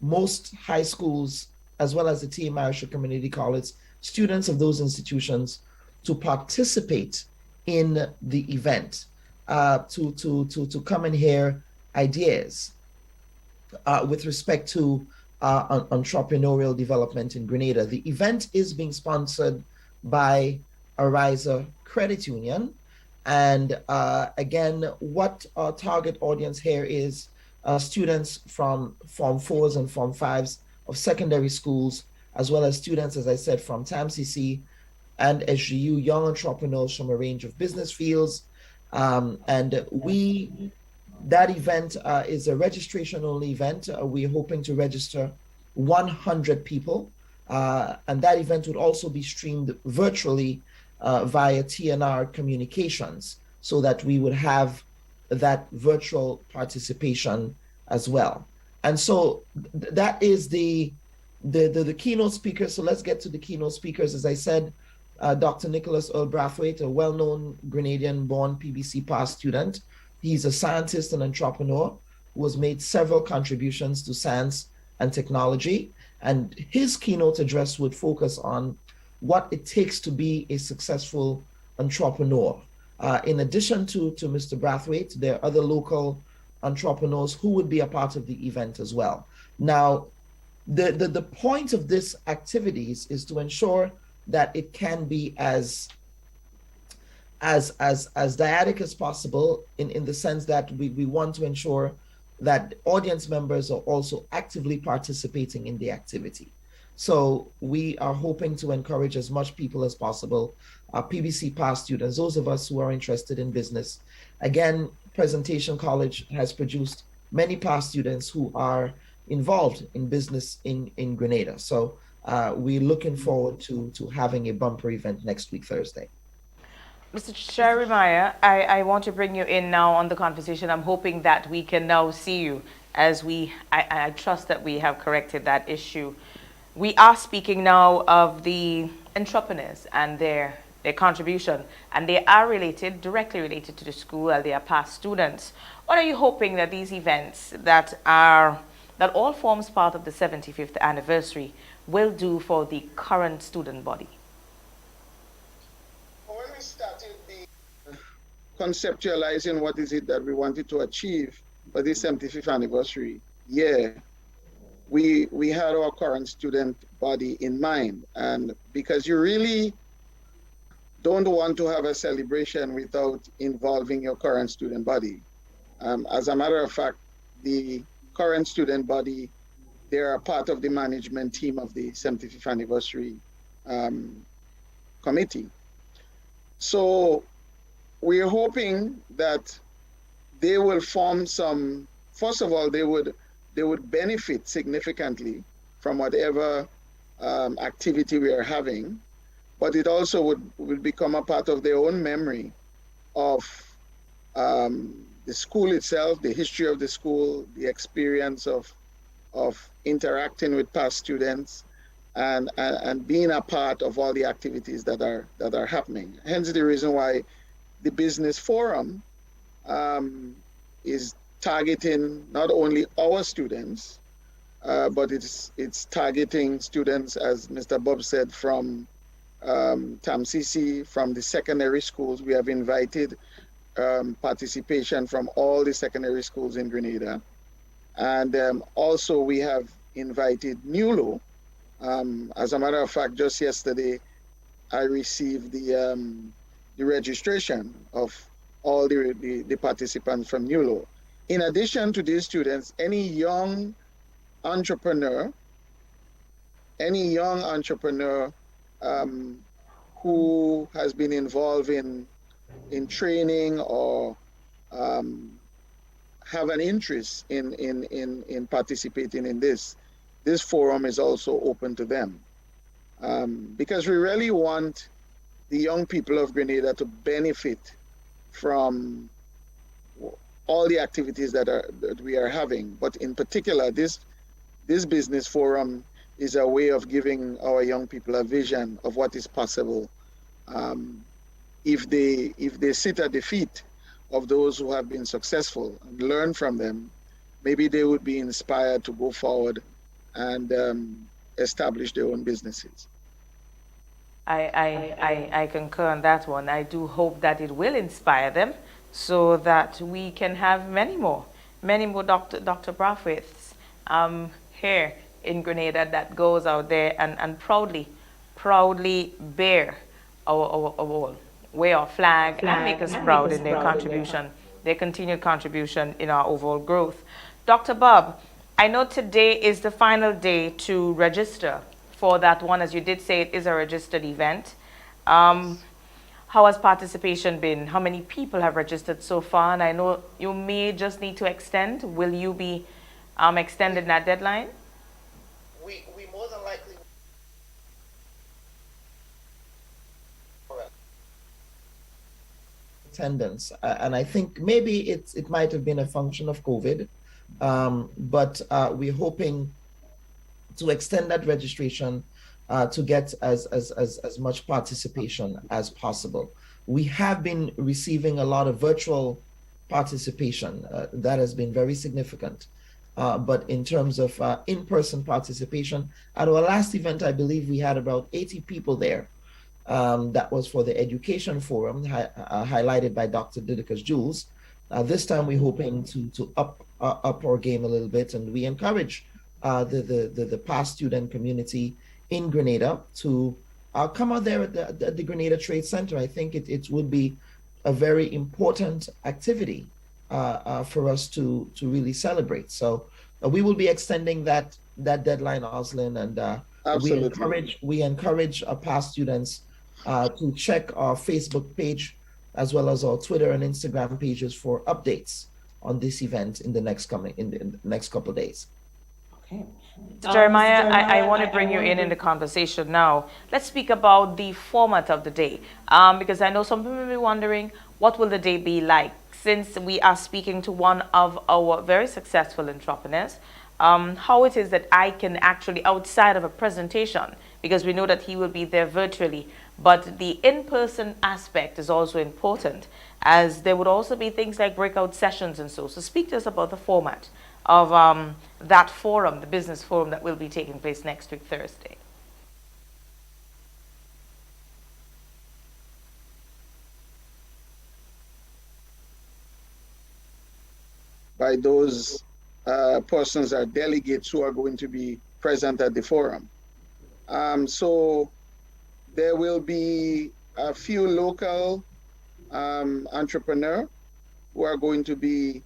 most high schools, as well as the T.A. Marshall Community College, students of those institutions to participate in the event, to come and hear ideas with respect to entrepreneurial development in Grenada. The event is being sponsored by Ariza Credit Union. And again, what our target audience here is students from Form 4s and Form 5s of secondary schools, as well as students, as I said, from TAMCC and SGU, young entrepreneurs from a range of business fields. And that event is a registration-only event. We're hoping to register 100 people. And that event would also be streamed virtually via TNR Communications, so that we would have that virtual participation as well. And so that is the keynote speakers. So let's get to the keynote speakers. As I said, Dr. Nicholas Earl Brathwaite, a well-known Grenadian-born PBC past student. He's a scientist and entrepreneur who has made several contributions to science and technology. And his keynote address would focus on what it takes to be a successful entrepreneur. In addition to Mr. Brathwaite, there are other local entrepreneurs who would be a part of the event as well. Now, the point of this activities is to ensure that it can be as dyadic as possible, in the sense that we want to ensure that audience members are also actively participating in the activity. So we are hoping to encourage as much people as possible, PBC past students, those of us who are interested in business. Again, Presentation College has produced many past students who are involved in business in Grenada. So we're looking forward to having a bumper event next week, Thursday. Mr. Jeremiah, I want to bring you in now on the conversation. I'm hoping that we can now see you, as I trust that we have corrected that issue. We are speaking now of the entrepreneurs and their contribution, and they are directly related to the school, and they are past students. What are you hoping that these events that all forms part of the 75th anniversary will do for the current student body? When we started conceptualizing what is it that we wanted to achieve for this 75th anniversary year, we had our current student body in mind. And because you really don't want to have a celebration without involving your current student body. As a matter of fact, the current student body, they're a part of the management team of the 75th anniversary committee. So we're hoping that they will form first of all, they would benefit significantly from whatever activity we are having, but it also would become a part of their own memory of school itself, the history of the school, the experience of interacting with past students, and being a part of all the activities that are happening. Hence the reason why the business forum is targeting not only our students, but it's targeting students, as Mr. Bob said, from TAMCC, from the secondary schools. We have invited participation from all the secondary schools in Grenada. And also we have invited NULO. As a matter of fact, just yesterday, I received the registration of all the participants from NULO. In addition to these students, any young entrepreneur who has been involved in training or have an interest in participating in this forum is also open to them. Because we really want the young people of Grenada to benefit from all the activities that we are having. But in particular, this business forum is a way of giving our young people a vision of what is possible if they sit at the feet of those who have been successful and learn from them. Maybe they would be inspired to go forward and establish their own businesses. I concur on that one. I do hope that it will inspire them so that we can have many more Dr. Brathwaite's here in Grenada that goes out there and proudly bear our wear our flag and make us proud in their contribution, their continued contribution in our overall growth. Dr. Bob, I know today is the final day to register for that one. As you did say, it is a registered event. How has participation been? How many people have registered so far? And I know you may just need to extend. Will you be extending that deadline? We more than likely attendance, and I think maybe it might have been a function of COVID, but we're hoping to extend that registration to get as much participation as possible. We have been receiving a lot of virtual participation. That has been very significant. But in terms of in-person participation, at our last event, I believe we had about 80 people there. That was for the Education Forum, highlighted by Dr. Didicus Jules. This time we're hoping to up our game a little bit, and we encourage the past student community in Grenada to come out there at the Grenada Trade Center. I think it would be a very important activity for us to really celebrate. So we will be extending that deadline, Oslin, and we encourage our past students to check our Facebook page as well as our Twitter and Instagram pages for updates on this event in the next couple of days. Okay. Jeremiah, I want to bring you in the conversation now. Let's speak about the format of the day, because I know some people may be wondering, what will the day be like? Since we are speaking to one of our very successful entrepreneurs, how it is that I can actually, outside of a presentation, because we know that he will be there virtually, but the in-person aspect is also important, as there would also be things like breakout sessions and so. So speak to us about the format of that forum, the business forum that will be taking place next week, Thursday. By those persons or delegates who are going to be present at the forum. So there will be a few local entrepreneurs who are going to be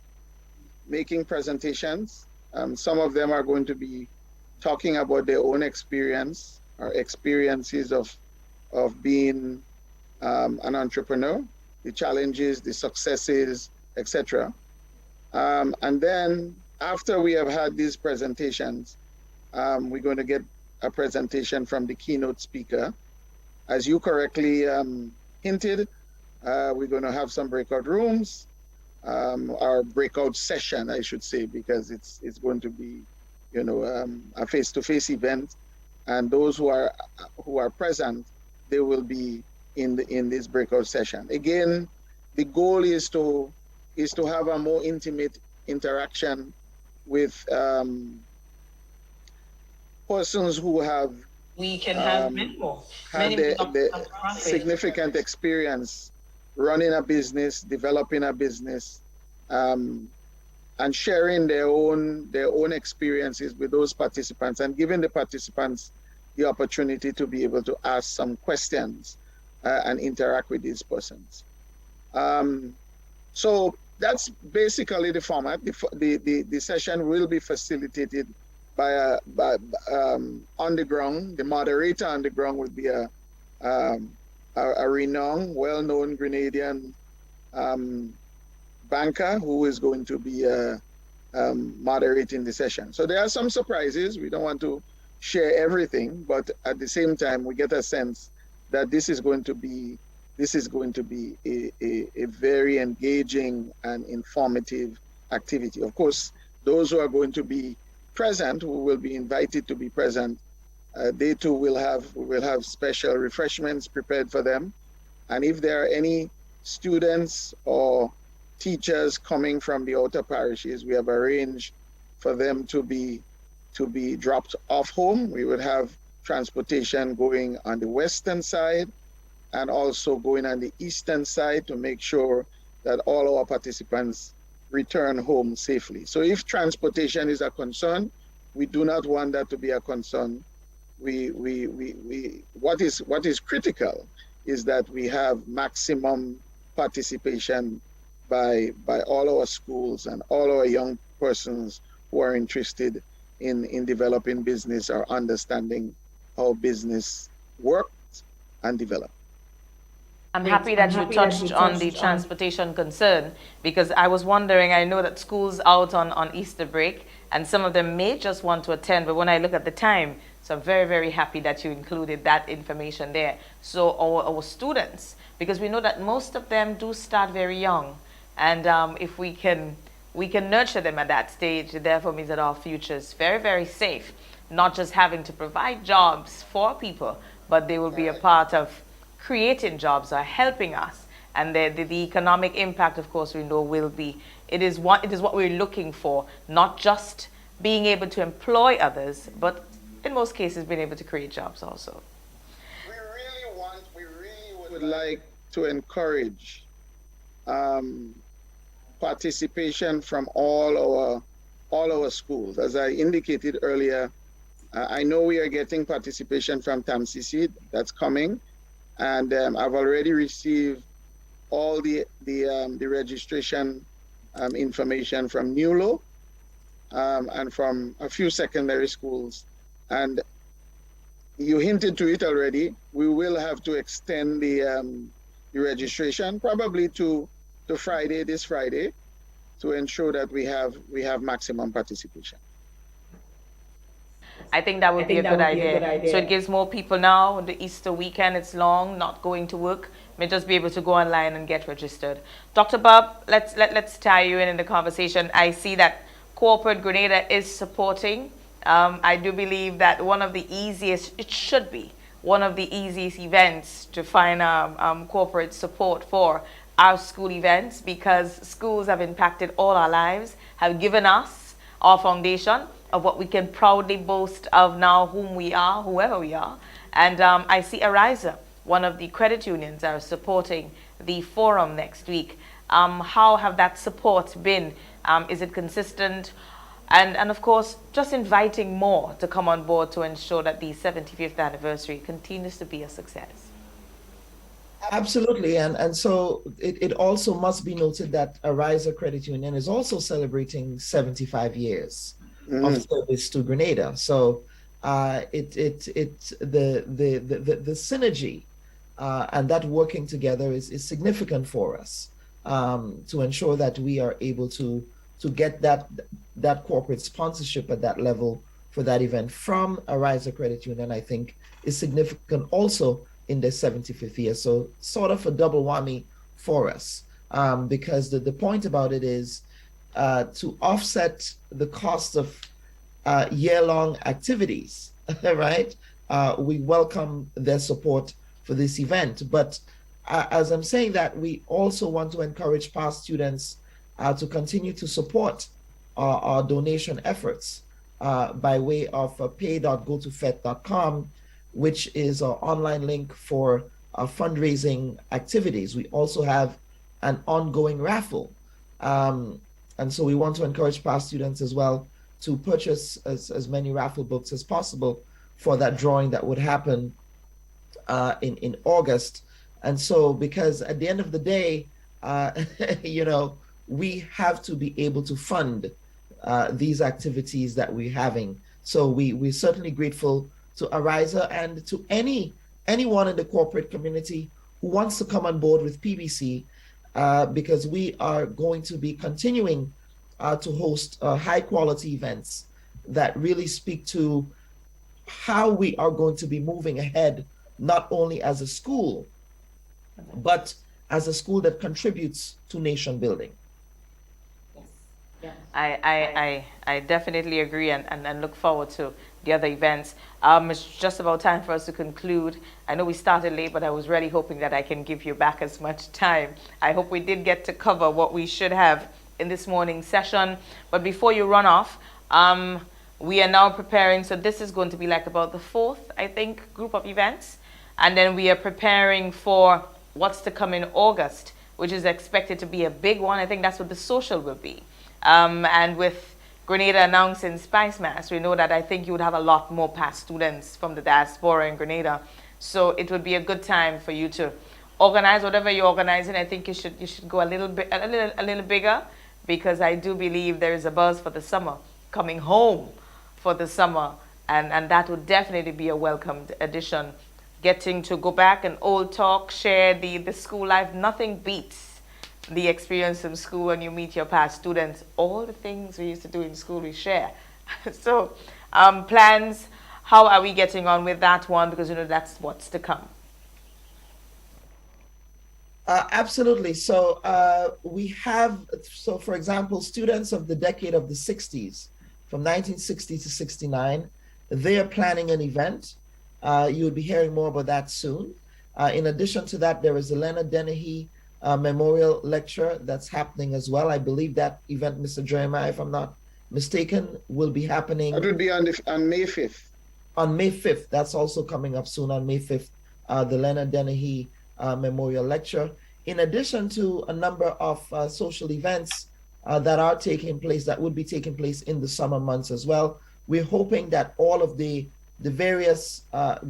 making presentations. Some of them are going to be talking about their own experience or experiences of being an entrepreneur, the challenges, the successes, etc. And then after we have had these presentations, we're going to get a presentation from the keynote speaker. As you correctly hinted, we're going to have some breakout rooms our breakout session, I should say, because it's going to be, a face-to-face event, and those who are present, they will be in this breakout session. Again, the goal is to have a more intimate interaction with persons who have had the significant experience running a business, developing a business, and sharing their own experiences with those participants, and giving the participants the opportunity to be able to ask some questions and interact with these persons. So that's basically the format. The session will be facilitated by on the ground. The moderator on the ground would be a renowned, well-known Grenadian banker who is going to be moderating the session. So there are some surprises. We don't want to share everything, but at the same time, we get a sense that this is going to be a very engaging and informative activity. Of course, those who are going to be present, who will be invited to be present, they too will have special refreshments prepared for them. And if there are any students or teachers coming from the outer parishes, we have arranged for them to be dropped off home. We would have transportation going on the western side and also going on the eastern side to make sure that all our participants return home safely. So if transportation is a concern, we do not want that to be a concern. What is critical is that we have maximum participation by all our schools and all our young persons who are interested in developing business or understanding how business works and develops. I'm happy that you touched on the transportation concern, because I was wondering, I know that school's out on Easter break and some of them may just want to attend, but when I look at the time, so I'm very, very happy that you included that information there. So our students, because we know that most of them do start very young, and if we can nurture them at that stage, it therefore means that our future is very, very safe, not just having to provide jobs for people, but they will be a part of creating jobs or helping us. And the economic impact, of course, we know will be, it is what we're looking for, not just being able to employ others, but in most cases being able to create jobs also. We really would like to encourage participation from all our schools. As I indicated earlier, I know we are getting participation from TAMCC, that's coming. And I've already received all the registration information from NULO and from a few secondary schools. And you hinted to it already. We will have to extend the registration probably to Friday, this Friday, to ensure that we have maximum participation. I think that would be a good idea. So it gives more people now, the Easter weekend, it's long, not going to work, may just be able to go online and get registered. Dr. Bob, let's tie you in the conversation. I see that Corporate Grenada is supporting. I do believe that one of the easiest, it should be, one of the easiest events to find corporate support for our school events, because schools have impacted all our lives, have given us our foundation of what we can proudly boast of now, whom we are, whoever we are. And I see Ariza, one of the credit unions, are supporting the forum next week. How have that support been? Is it consistent? And of course, just inviting more to come on board to ensure that the 75th anniversary continues to be a success. Absolutely, and so it also must be noted that Ariza Credit Union is also celebrating 75 years of service to Grenada. So the synergy and that working together is significant for us to ensure that we are able to get that corporate sponsorship at that level for that event from Ariza Credit Union. I think is significant also in the 75th year. So sort of a double whammy for us. because the point about it is to offset the cost of year-long activities, right? We welcome their support for this event. But as I'm saying that, we also want to encourage past students to continue to support our donation efforts by way of pay.gotofet.com, which is our online link for fundraising activities. We also have an ongoing raffle. And so we want to encourage past students as well to purchase as many raffle books as possible for that drawing that would happen in August. And so, because at the end of the day, you know, we have to be able to fund these activities that we're having. So we're certainly grateful to Ariza and to anyone in the corporate community who wants to come on board with PBC, because we are going to be continuing to host high quality events that really speak to how we are going to be moving ahead, not only as a school, but as a school that contributes to nation building. I definitely agree and look forward to the other events. It's just about time for us to conclude. I know we started late, but I was really hoping that I can give you back as much time. I hope we did get to cover what we should have in this morning's session. But before you run off, we are now preparing. So this is going to be like about the fourth, I think, group of events. And then we are preparing for what's to come in August, which is expected to be a big one. I think that's what the social will be. And with Grenada announcing Spice Mass, we know that I think you would have a lot more past students from the diaspora in Grenada. So it would be a good time for you to organize whatever you're organizing. I think you should go a little bigger, because I do believe there is a buzz for the summer, coming home for the summer, and that would definitely be a welcomed addition. Getting to go back and old talk, share the school life. Nothing beats the experience in school when you meet your past students. All the things we used to do in school, we share. So plans, how are we getting on with that one? Because, you know, that's what's to come. Absolutely. So we have, so for example, students of the decade of the 60s, from 1960 to 69, they are planning an event. You'll be hearing more about that soon. In addition to that, there is the Leonard Dennehy Memorial Lecture that's happening as well. I believe that event, Mr. Jeremiah, if I'm not mistaken, will be happening. It will be on May 5th. On May 5th. That's also coming up soon on May 5th, the Leonard Dennehy Memorial Lecture. In addition to a number of social events that are taking place, that would be taking place in the summer months as well. We're hoping that all of the various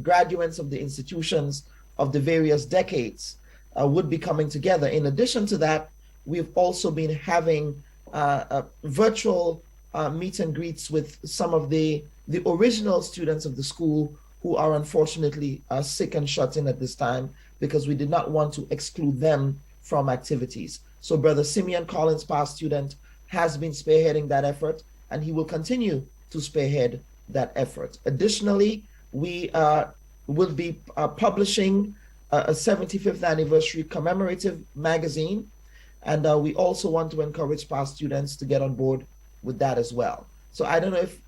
graduates of the institutions of the various decades would be coming together. In addition to that, we've also been having virtual meet and greets with some of the original students of the school who are unfortunately sick and shut in at this time, because we did not want to exclude them from activities. So Brother Simeon Collins, past student, has been spearheading that effort, and he will continue to spearhead that effort. Additionally, we will be publishing a 75th anniversary commemorative magazine, and we also want to encourage past students to get on board with that as well. So I don't know if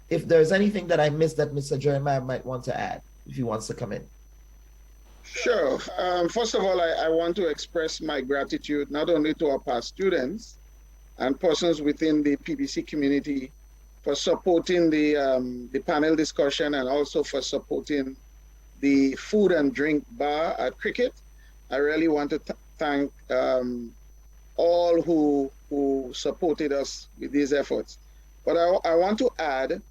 if there's anything that I missed that Mr. Jeremiah might want to add, if he wants to come in. Sure. First of all, I want to express my gratitude not only to our past students and persons within the PBC community for supporting the panel discussion, and also for supporting the food and drink bar at Cricket. I really want to thank all who supported us with these efforts. But I want to add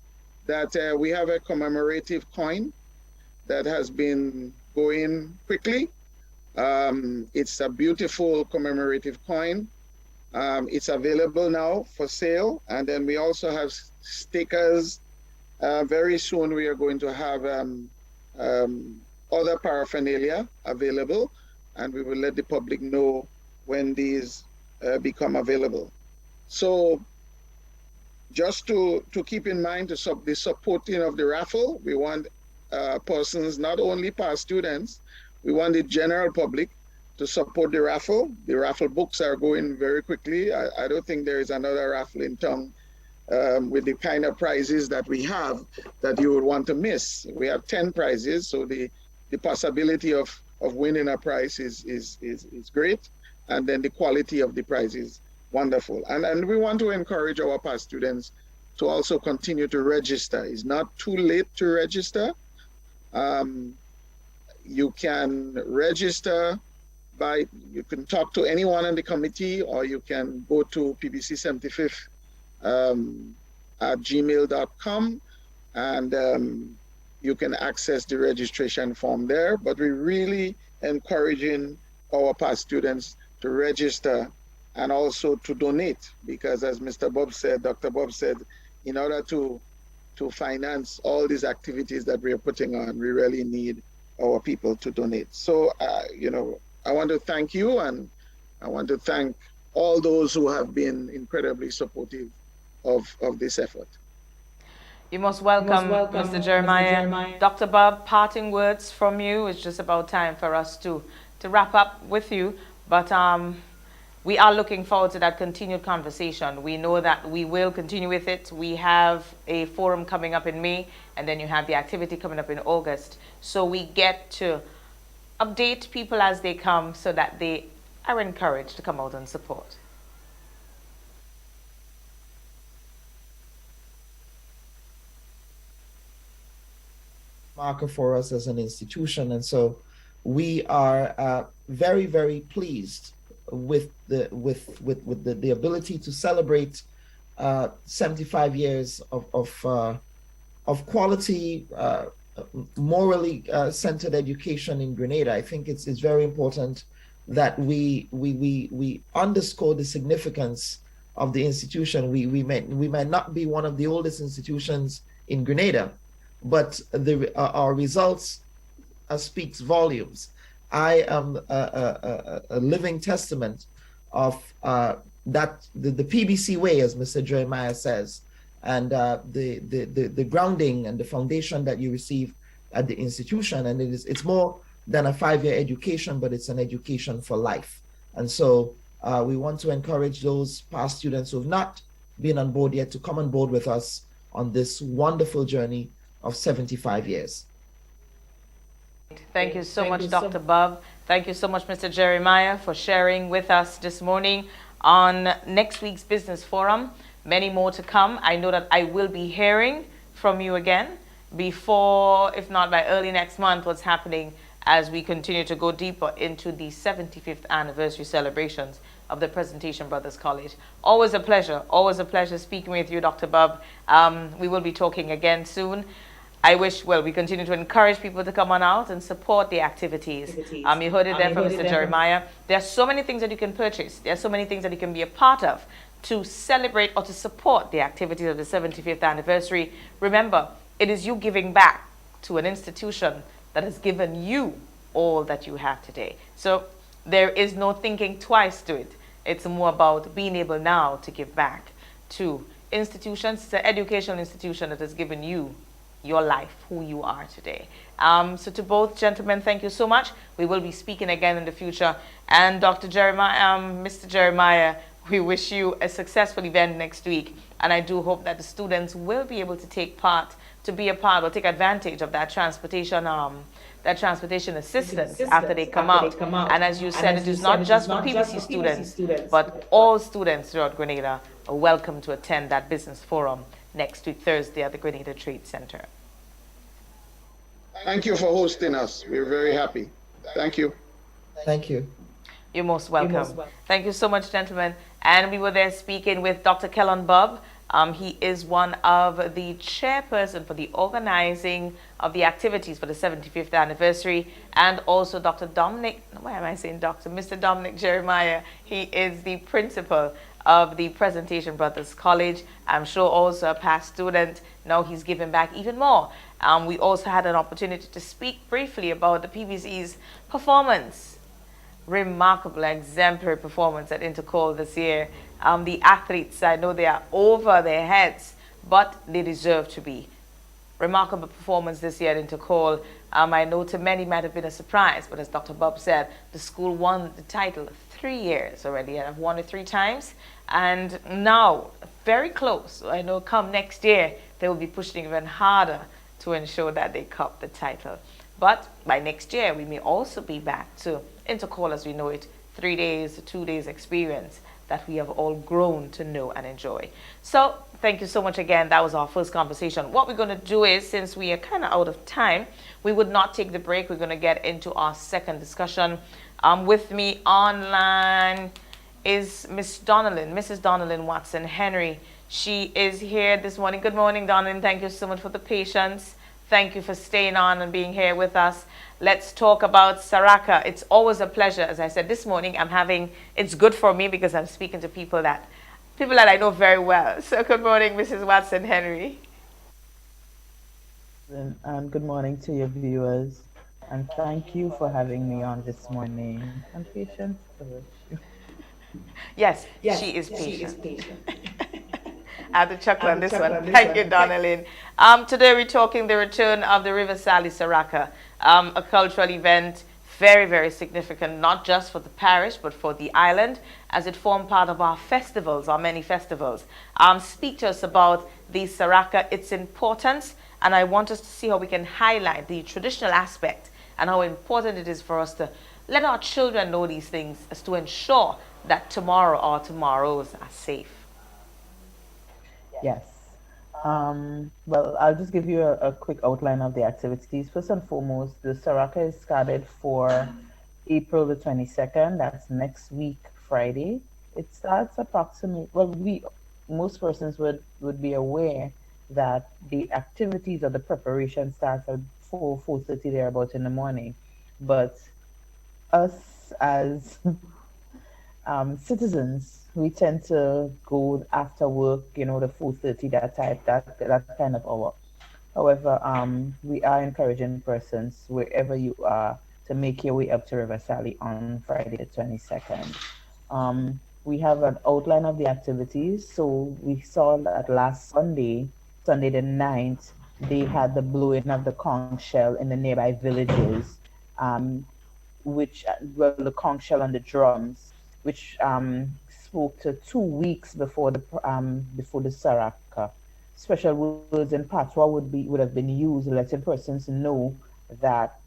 that we have a commemorative coin that has been going quickly. It's a beautiful commemorative coin. It's available now for sale. And then we also have stickers. Very soon we are going to have other paraphernalia available, and we will let the public know when these become available. So just to keep in mind the supporting of the raffle, we want persons, not only past students, we want the general public to support the raffle. The raffle books are going very quickly. I don't think there is another raffle in town with the kind of prizes that we have that you would want to miss. We have 10 prizes, so the possibility of winning a prize is great, and then the quality of the prize is wonderful. And we want to encourage our past students to also continue to register. It's not too late to register. You can register you can talk to anyone in the committee, or you can go to PBC75 at gmail.com, and you can access the registration form there. But we're really encouraging our past students to register and also to donate, because as Mr. Bob said, Dr. Bob said, in order to finance all these activities that we are putting on, we really need our people to donate. So, I want to thank you, and I want to thank all those who have been incredibly supportive of this effort. You're most welcome, Mr. Jeremiah. Dr. Bob, parting words from you. It's just about time for us to wrap up with you, but we are looking forward to that continued conversation. We know that we will continue with it. We have a forum coming up in May, and then you have the activity coming up in August. So we get to update people as they come so that they are encouraged to come out and support. Marker for us as an institution, and so we are very, very pleased with the ability to celebrate 75 years of quality, morally centered education in Grenada. I think it's very important that we underscore the significance of the institution. We might not be one of the oldest institutions in Grenada, but our results speaks volumes. I am a living testament of that the PBC way, as Mr. Jeremiah says, and the grounding and the foundation that you receive at the institution. And it's more than a 5-year education, but it's an education for life. And so we want to encourage those past students who have not been on board yet to come on board with us on this wonderful journey of 75 years. Thank you so much, Dr. Bob. Thank you so much, Mr. Jeremiah, for sharing with us this morning on next week's Business Forum. Many more to come. I know that I will be hearing from you again before, if not by early next month, what's happening as we continue to go deeper into the 75th anniversary celebrations of the Presentation Brothers College. Always a pleasure speaking with you, Dr. Bob. We will be talking again soon. I wish, we continue to encourage people to come on out and support the activities. You heard it there from Mr. Jeremiah. There are so many things that you can purchase. There are so many things that you can be a part of to celebrate or to support the activities of the 75th anniversary. Remember, it is you giving back to an institution that has given you all that you have today. So there is no thinking twice to it. It's more about being able now to give back to institutions. It's an educational institution that has given you your life, who you are today. So to both gentlemen, thank you so much. We will be speaking again in the future. And Dr. Jeremiah, Mr. Jeremiah, we wish you a successful event next week. And I do hope that the students will be able to take take advantage of that transportation assistance after they come out. And as you said, it is not just for PBC students, but all students throughout Grenada are welcome to attend that business forum next week, Thursday, at the Grenada Trade Center. Thank you for hosting us. We're very happy. Thank you. Thank you. You're most welcome. Thank you so much, gentlemen. And we were there speaking with Dr. Kellon Bob. He is one of the chairperson for the organizing of the activities for the 75th anniversary, and also Dr. Mr. Dominic Jeremiah. He is the principal of the Presentation Brothers College. I'm sure also a past student. Now he's giving back even more. We also had an opportunity to speak briefly about the PBC's performance. Remarkable, exemplary performance at Intercol this year. The athletes, I know they are over their heads, but they deserve to be remarkable performance this year in Intercol. I know to many might have been a surprise, but as Dr. Bob said, the school won the title 3 years already, and I've won it 3 times. And now, very close. I know come next year, they will be pushing even harder to ensure that they cup the title. But by next year, we may also be back to Intercol as we know it, 3 days, 2 days experience that we have all grown to know and enjoy. So thank you so much again. That was our first conversation. What we're going to do is, since we are kind of out of time, we would not take the break. We're going to get into our second discussion. With me online is Mrs. Donnelly Watson Henry. She is here this morning. Good morning, Donnelly. Thank you so much for the patience. Thank you for staying on and being here with us. Let's talk about Saraka. It's always a pleasure. As I said this morning, it's good for me because I'm speaking to people that I know very well. So good morning, Mrs. Watson Henry. And good morning to your viewers. And thank you for having me on this morning. I'm patient. Yes, she is patient. I have to chuckle on this one. Thank you, Donnelly. Today we're talking the return of the River Sally Saraka, a cultural event very, very significant, not just for the parish, but for the island, as it formed part of our festivals, our many festivals. Speak to us about the Saraka, its importance, and I want us to see how we can highlight the traditional aspect and how important it is for us to let our children know these things as to ensure that tomorrow or tomorrows are safe. Yes. Well, I'll just give you a quick outline of the activities. First and foremost, the Saraka is scheduled for April the 22nd. That's next week, Friday. It starts approximately, most persons would be aware that the activities of the preparation starts at 4:30 thereabout in the morning. But us as citizens, we tend to go after work, the 4:30, that kind of hour. However, we are encouraging persons wherever you are to make your way up to River Sally on Friday the 22nd. We have an outline of the activities. So we saw that last Sunday the 9th, they had the blowing of the conch shell in the nearby villages, the conch shell and the drums, which spoke to 2 weeks before the Saraka. Special words in patois would have been used, letting persons know that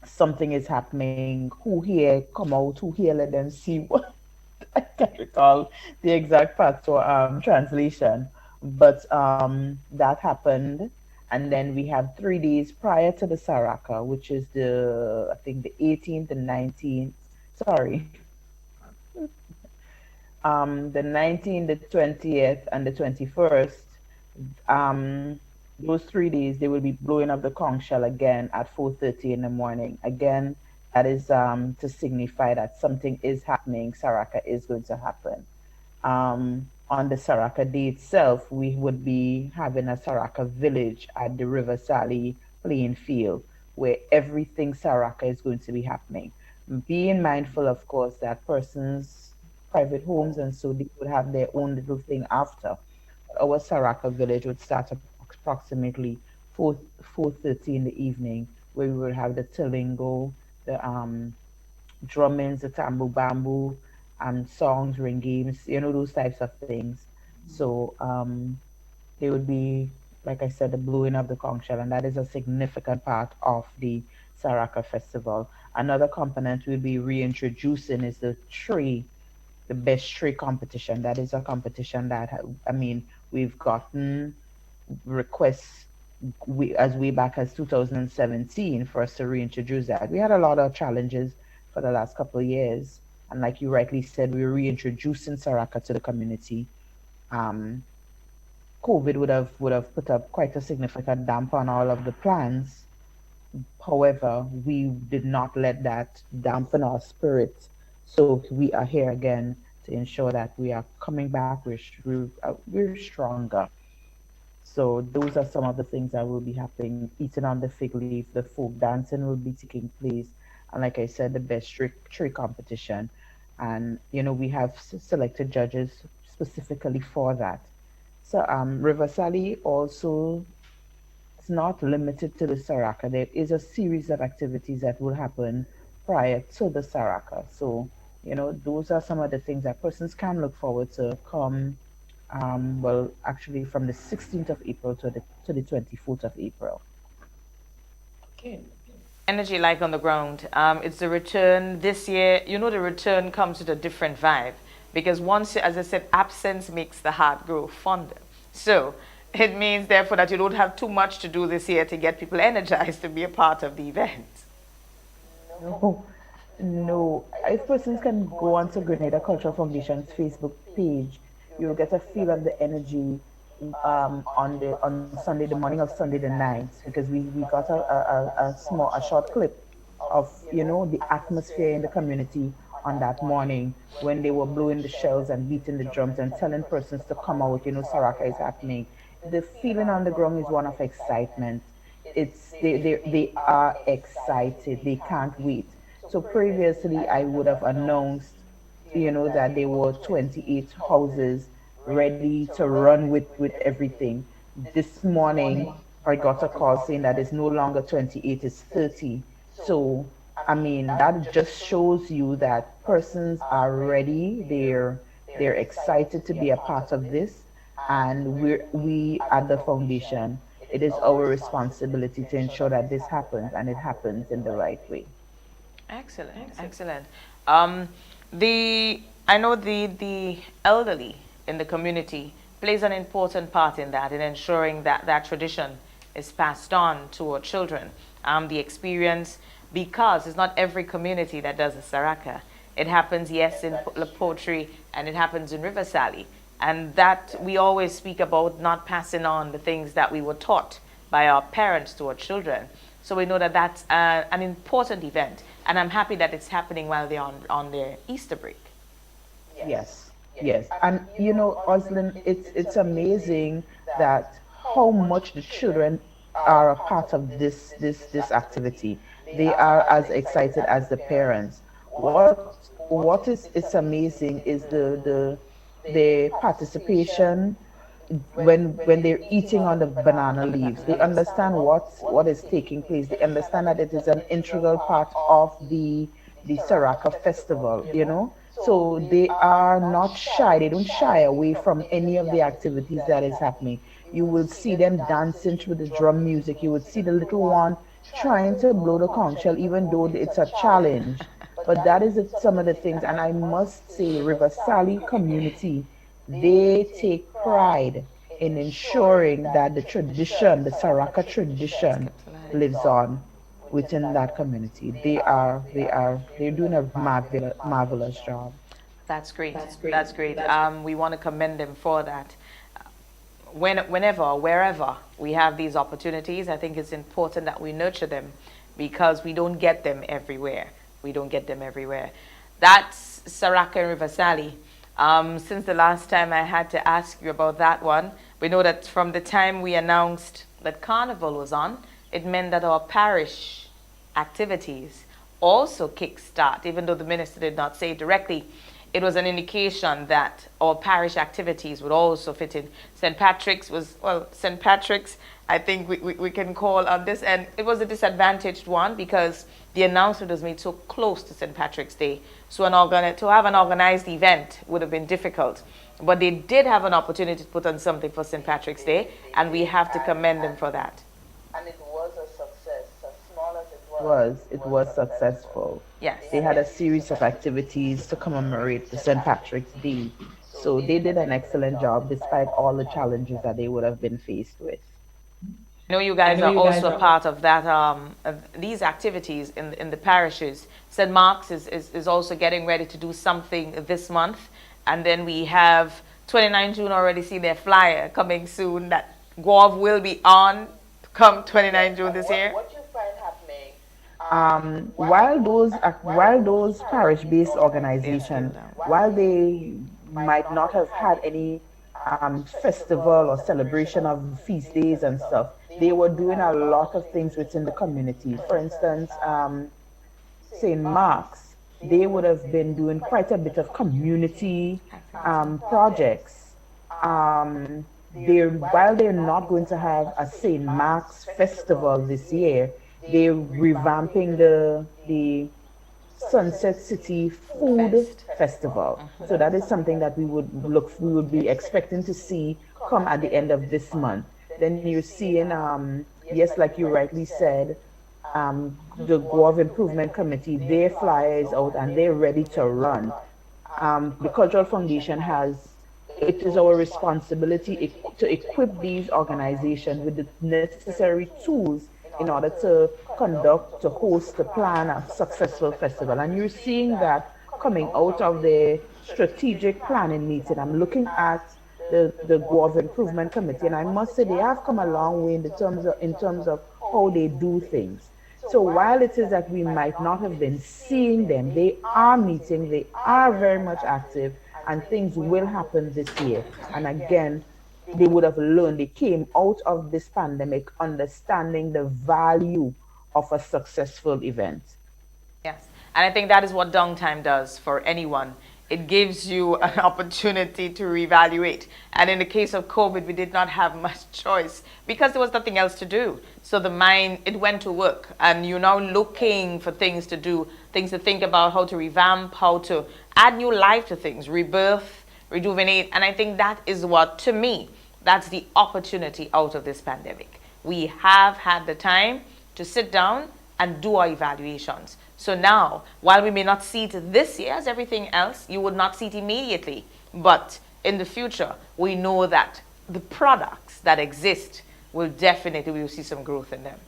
something is happening. Who here come out? Who here let them see what? I can't recall the exact patois translation, but that happened. And then we have 3 days prior to the Saraka, which is the 18th, the 19th. Sorry. The 19th, the 20th, and the 21st, those 3 days, they will be blowing up the conch shell again at 4:30 in the morning. Again, that is to signify that something is happening, Saraka is going to happen. On the Saraka day itself, we would be having a Saraka village at the River Sally playing field, where everything Saraka is going to be happening. Being mindful, of course, that persons, private homes, and so they would have their own little thing after. Our Saraka village would start approximately 4:30 in the evening, where we would have the tilingo, the drummings, the tambu bamboo, songs, ring games, those types of things. So there would be, like I said, the blowing of the conch shell, and that is a significant part of the Saraka festival. Another component we'll be reintroducing is the best tree competition. That is a competition that, we've gotten requests as way back as 2017 for us to reintroduce that. We had a lot of challenges for the last couple of years. And like you rightly said, we're reintroducing Saraka to the community. COVID would have put up quite a significant damper on all of the plans. However, we did not let that dampen our spirit. So we are here again to ensure that we are coming back. We're stronger. So those are some of the things that will be happening. Eating on the fig leaf, the folk dancing will be taking place. And like I said, the best tree competition. And, we have selected judges specifically for that. So River Sally also it's not limited to the Saraka. There is a series of activities that will happen prior to the Saraka. So, those are some of the things that persons can look forward to come, well, actually from the 16th of April to the 24th of April. Okay. Energy like on the ground. It's the return this year. The return comes with a different vibe because once, as I said, absence makes the heart grow fonder. So it means therefore that you don't have too much to do this year to get people energized to be a part of the event. No. If persons can go onto Grenada Cultural Foundation's Facebook page, you'll get a feel of the energy on Sunday, the morning of Sunday the 9th, because we got a short clip of the atmosphere in the community on that morning when they were blowing the shells and beating the drums and telling persons to come out. Saraka is happening. The feeling on the ground is one of excitement. They are excited. They can't wait. So previously I would have announced that there were 28 houses ready to run with everything. This morning, I got a call saying that it's no longer 28, it's 30. So, that just shows you that persons are ready. They're excited to be a part of this, and we at the foundation, it is our responsibility to ensure that this happens and it happens in the right way. Excellent. I know the elderly in the community plays an important part in that, in ensuring that that tradition is passed on to our children. The experience, because it's not every community that does a Saraka. It happens, yes, in La Poterie, and it happens in River Sally. And that we always speak about not passing on the things that we were taught by our parents to our children. So we know that that's an important event. And I'm happy that it's happening while they're on their Easter break. Yes. And Oslin, it's amazing that how much the children are a part of this activity. They are as excited as the parents. What is amazing is the participation when they're eating on the banana leaves. They understand what is taking place. They understand that it is an integral part of the Saraka festival, So they are not shy. They don't shy away from any of the activities that is happening. You will see them dancing through the drum music. You would see the little one trying to blow the conch shell, even though it's a challenge. But that is some of the things. And I must say, River Sally community, they take pride in ensuring that the tradition, the Saraka tradition, lives on within that community. They're doing a marvelous job. That's great. We want to commend them for that. Whenever, wherever we have these opportunities, I think it's important that we nurture them because we don't get them everywhere. That's Saraka and River Sally. Since the last time I had to ask you about that one, we know that from the time we announced that Carnival was on, it meant that our parish activities also kickstart, even though the minister did not say it directly. It was an indication that our parish activities would also fit in. St. Patrick's, I think we can call on this, and it was a disadvantaged one because the announcement was made so close to St. Patrick's Day. So to have an organized event would have been difficult. But they did have an opportunity to put on something for St. Patrick's Day, and we have to commend them for that. And it was a success, as small as it was successful. Yes. They had a series of activities to commemorate the St. Patrick's Day. So they did an excellent job despite all the challenges that they would have been faced with. I know you guys are also a part of that, of these activities in the parishes. St. Mark's is also getting ready to do something this month. And then we have 29 June already see their flyer coming soon that Guav will be on come 29 June this year. What you find happening, while those parish-based organizations, while they might not have had any festival or celebration of feast days and stuff, they were doing a lot of things within the community. For instance, St. Mark's, they would have been doing quite a bit of community projects. while they're not going to have a St. Mark's festival this year, they're revamping the Sunset City Food Festival. So that is something that we would be expecting to see come at the end of this month. Then you're seeing, yes, like you rightly said, the Grove Improvement Committee, their flyer is out and they're ready to run. The Cultural Foundation it is our responsibility to equip these organizations with the necessary tools in order to host, to plan a successful festival. And you're seeing that coming out of the strategic planning meeting. I'm looking at the Grove Improvement Committee, and I must say they have come a long way in terms of how they do things. So while it is that we might not have been seeing them, they are meeting, they are very much active, and things will happen this year. And again, they would have learned, they came out of this pandemic understanding the value of a successful event. Yes, and I think that is what downtime does for anyone. It gives you an opportunity to reevaluate. And in the case of COVID, we did not have much choice because there was nothing else to do. So the mind, it went to work, and you're now looking for things to do, things to think about, how to revamp, how to add new life to things, rebirth, rejuvenate. And I think that is what, to me, that's the opportunity out of this pandemic. We have had the time to sit down and do our evaluations. So now, while we may not see it this year as everything else, you would not see it immediately. But in the future, we know that the products that exist we will see some growth in them.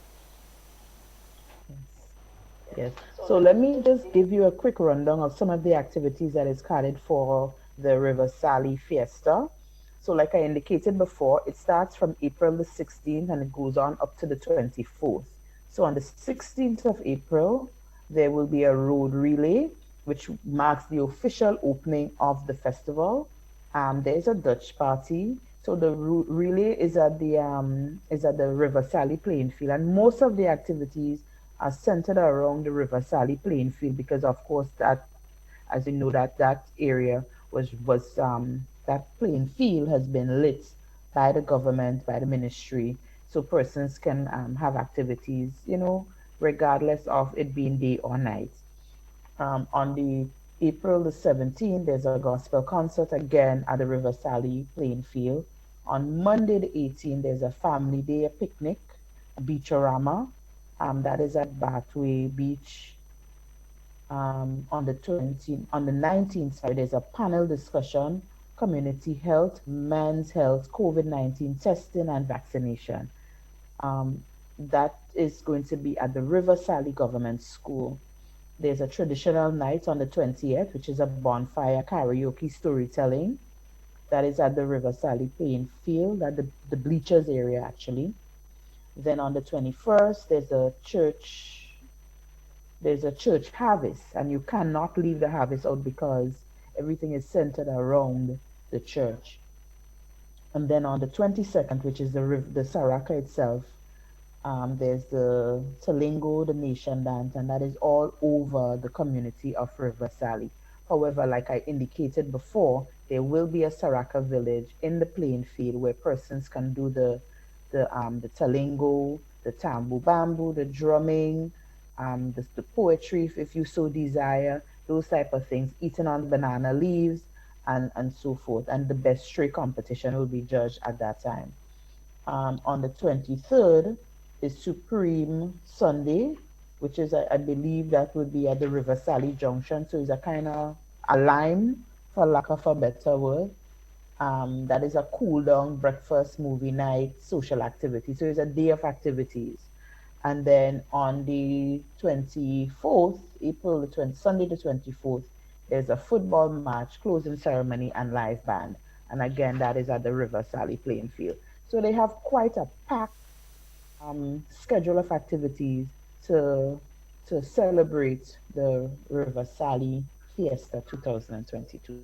Yes. So let me just give you a quick rundown of some of the activities that is carried for the River Sally Fiesta. So like I indicated before, it starts from April the 16th and it goes on up to the 24th. So on the 16th of April, there will be a road relay, which marks the official opening of the festival. There's a Dutch party. So the relay is at the River Sally playing field, and most of the activities are centered around the River Sally playing field because, of course, that, as you know, that area that playing field has been lit by the government, by the ministry, so persons can have activities, regardless of it being day or night. On the April the 17th, there's a gospel concert again at the River Sally playing field. On Monday the 18th, there's a family day, a picnic, a beachorama. That is at Bathway Beach. On the 19th, there's a panel discussion, community health, men's health, COVID-19 testing and vaccination. That is going to be at the River Sally Government School. There's a traditional night on the 20th, which is a bonfire karaoke storytelling. That is at the River Sally playing field, at the bleachers area, actually. Then on the 21st, there's a church harvest, and you cannot leave the harvest out because everything is centered around the church. And then on the 22nd, which is the Saraka itself, there's the Talingo, the Nation Dance, and that is all over the community of River Sally. However, like I indicated before, there will be a Saraka village in the playing field where persons can do the Talingo, the Tambu Bambu, the drumming, the poetry, if you so desire, those type of things, eating on banana leaves, and so forth. And the best stray competition will be judged at that time. On the 23rd is Supreme Sunday, which is, I believe that would be at the River Sally Junction. So it's a kind of a lime, for lack of a better word. That is a cool down, breakfast, movie night, social activity. So it's a day of activities. And then on the 24th, Sunday the 24th, there's a football match, closing ceremony, and live band. And again, that is at the River Sally playing field. So they have quite a packed schedule of activities to celebrate the River Sally Fiesta 2022.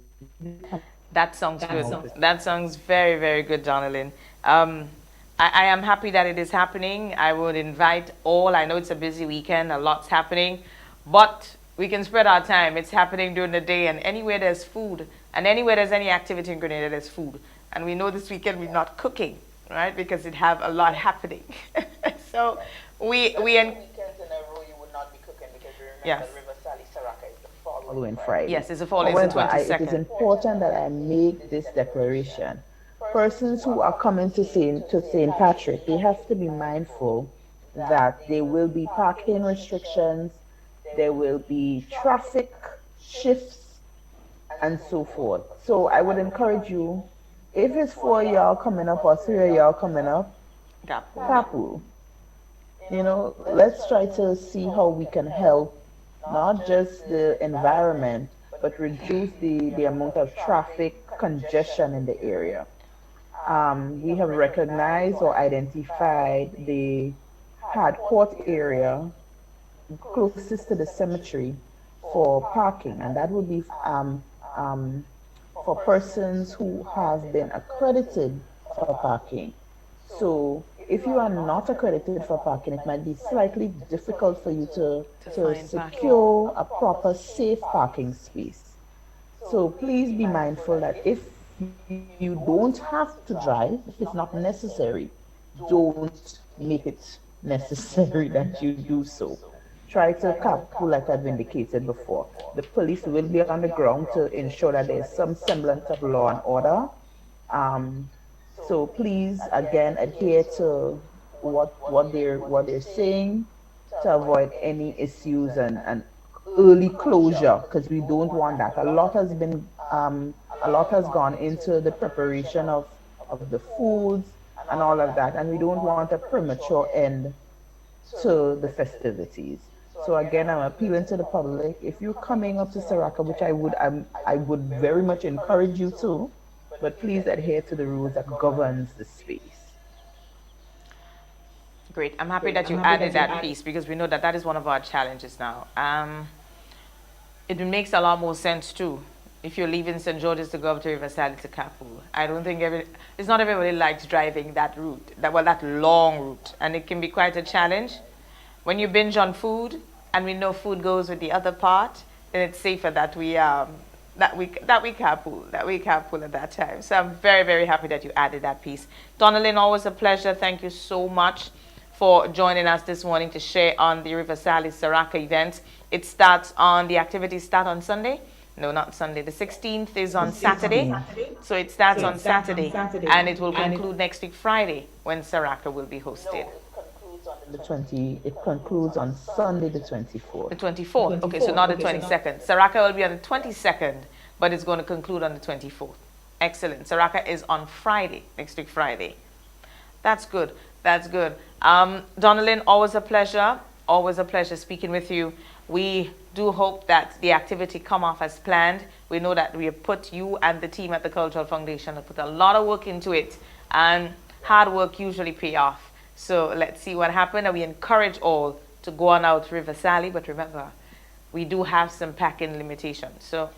That sounds good. That sounds very, very good, Donalyn. I am happy that it is happening. I would invite all. I know it's a busy weekend, a lot's happening, but we can spread our time. It's happening during the day, and anywhere there's food, and anywhere there's any activity in Grenada, there's food. And we know this weekend we're not cooking, right? Because it have a lot happening. So weekends in a row you would not be cooking because remember River Sally Saraka is the following Friday. Yes, it's the following However, 22nd. it is important that I make this declaration. Persons who are coming to St. Patrick, they have to be mindful that there will be parking restrictions, there will be traffic shifts, and so forth. So I would encourage you, if it's 4 y'all coming up or 3 y'all coming up, carpool. You know, let's try to see how we can help not just the environment, but reduce the amount of traffic congestion in the area. We have recognized or identified the Hard Court area closest to the cemetery for parking, and that would be for persons who have been accredited for parking. So if you are not accredited for parking, it might be slightly difficult for you to secure a proper safe parking space. So please be mindful that if you don't have to drive, if it's not necessary, don't make it necessary that you do so. Try to carpool like I've indicated before. The police will be on the ground to ensure that there's some semblance of law and order. So please, again, adhere to what they're saying to avoid any issues and early closure, because we don't want that. A lot has gone into the preparation of the foods and all of that, and we don't want a premature end to the festivities. So again, I'm appealing to the public. If you're coming up to Saraka, which I would very much encourage you to, but please adhere to the rules that governs the space. Great. I'm happy that you added that piece, because we know that is one of our challenges now. It makes a lot more sense too. If you're leaving St. George's to go up to River Sally to Carpool, I don't think it's not everybody likes driving that route, that long route, and it can be quite a challenge. When you binge on food, and we know food goes with the other part, then it's safer that we carpool at that time. So I'm very, very happy that you added that piece. Donalyn, always a pleasure. Thank you so much for joining us this morning to share on the River Sally Saraka event. The activities start on Sunday. No, not Sunday. The 16th is on Saturday. So it starts on Saturday, and it will conclude next week Friday, when Saraka will be hosted. It concludes on Sunday the 24th. The 24th. Okay, so not the 22nd. Saraka will be on the 22nd, but it's going to conclude on the 24th. Excellent. Saraka is on Friday, next week Friday. That's good. That's good. Donalyn, always a pleasure. Always a pleasure speaking with you. We do hope that the activity come off as planned. We know that we have put you and the team at the Cultural Foundation have put a lot of work into it, and hard work usually pay off. So let's see what happens, and we encourage all to go on out to River Sally, but remember, we do have some packing limitations. So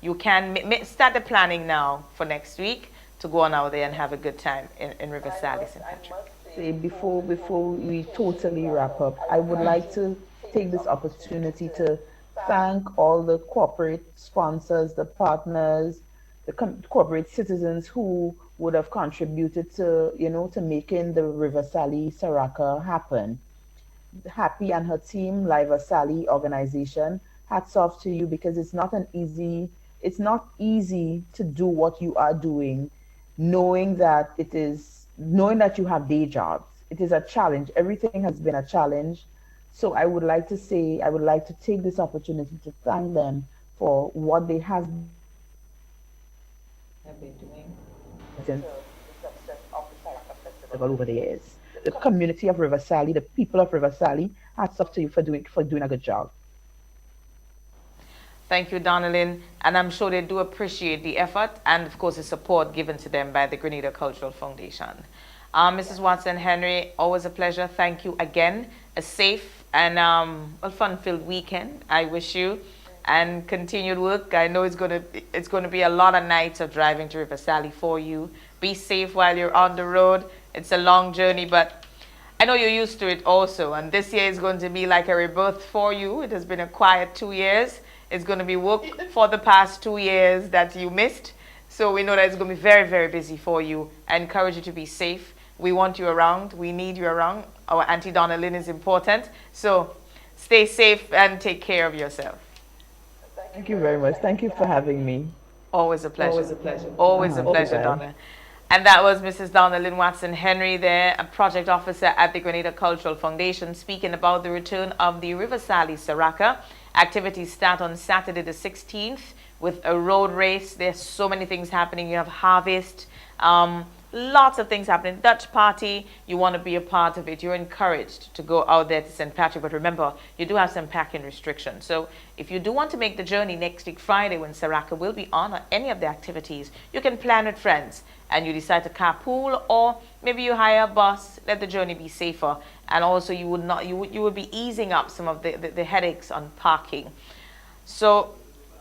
you can start the planning now for next week to go on out there and have a good time in River Sally, St. Patrick. Before we totally wrap up, I would like to take this opportunity to thank all the corporate sponsors, the partners, the corporate citizens who would have contributed to making the River Sally Saraka happen. Happy and her team, Live Sally organization, hats off to you, because it's not easy to do what you are doing, knowing that you have day jobs. It is a challenge. Everything has been a challenge. So I would like to take this opportunity to thank them for what they have been doing since the success of the Saraka Festival over the years. The community of River Sally, the people of River Sally, hats off to you for doing a good job. Thank you, Donalyn, and I'm sure they do appreciate the effort and, of course, the support given to them by the Grenada Cultural Foundation. Mrs. Watson Henry, always a pleasure. Thank you again. A safe and fun-filled weekend I wish you, and continued work. I know it's going to be a lot of nights of driving to River Sally for you. Be safe while you're on the road. It's a long journey, but I know you're used to it also, and this year is going to be like a rebirth for you. It has been a quiet 2 years. It's going to be work for the past 2 years that you missed. So So we know that it's going to be very, very busy for you. I encourage you to be safe. We want you around. We need you around. Our Auntie Donna Lynn is important. So stay safe and take care of yourself. Thank you very much. Thank you for having me. Always a pleasure. Always a pleasure. Always a pleasure, Okay. Donna. And that was Mrs. Donna Lynn Watson Henry there, a project officer at the Grenada Cultural Foundation, speaking about the return of the River Sally Saraka. Activities start on Saturday the 16th with a road race. There's so many things happening. You have harvest, lots of things happening. Dutch party, you want to be a part of it. You're encouraged to go out there to St. Patrick, but remember, you do have some packing restrictions. So if you do want to make the journey next week Friday when Saraka will be on or any of the activities, you can plan with friends and you decide to carpool, or maybe you hire a bus. Let the journey be safer, and also you would be easing up some of the headaches on parking. So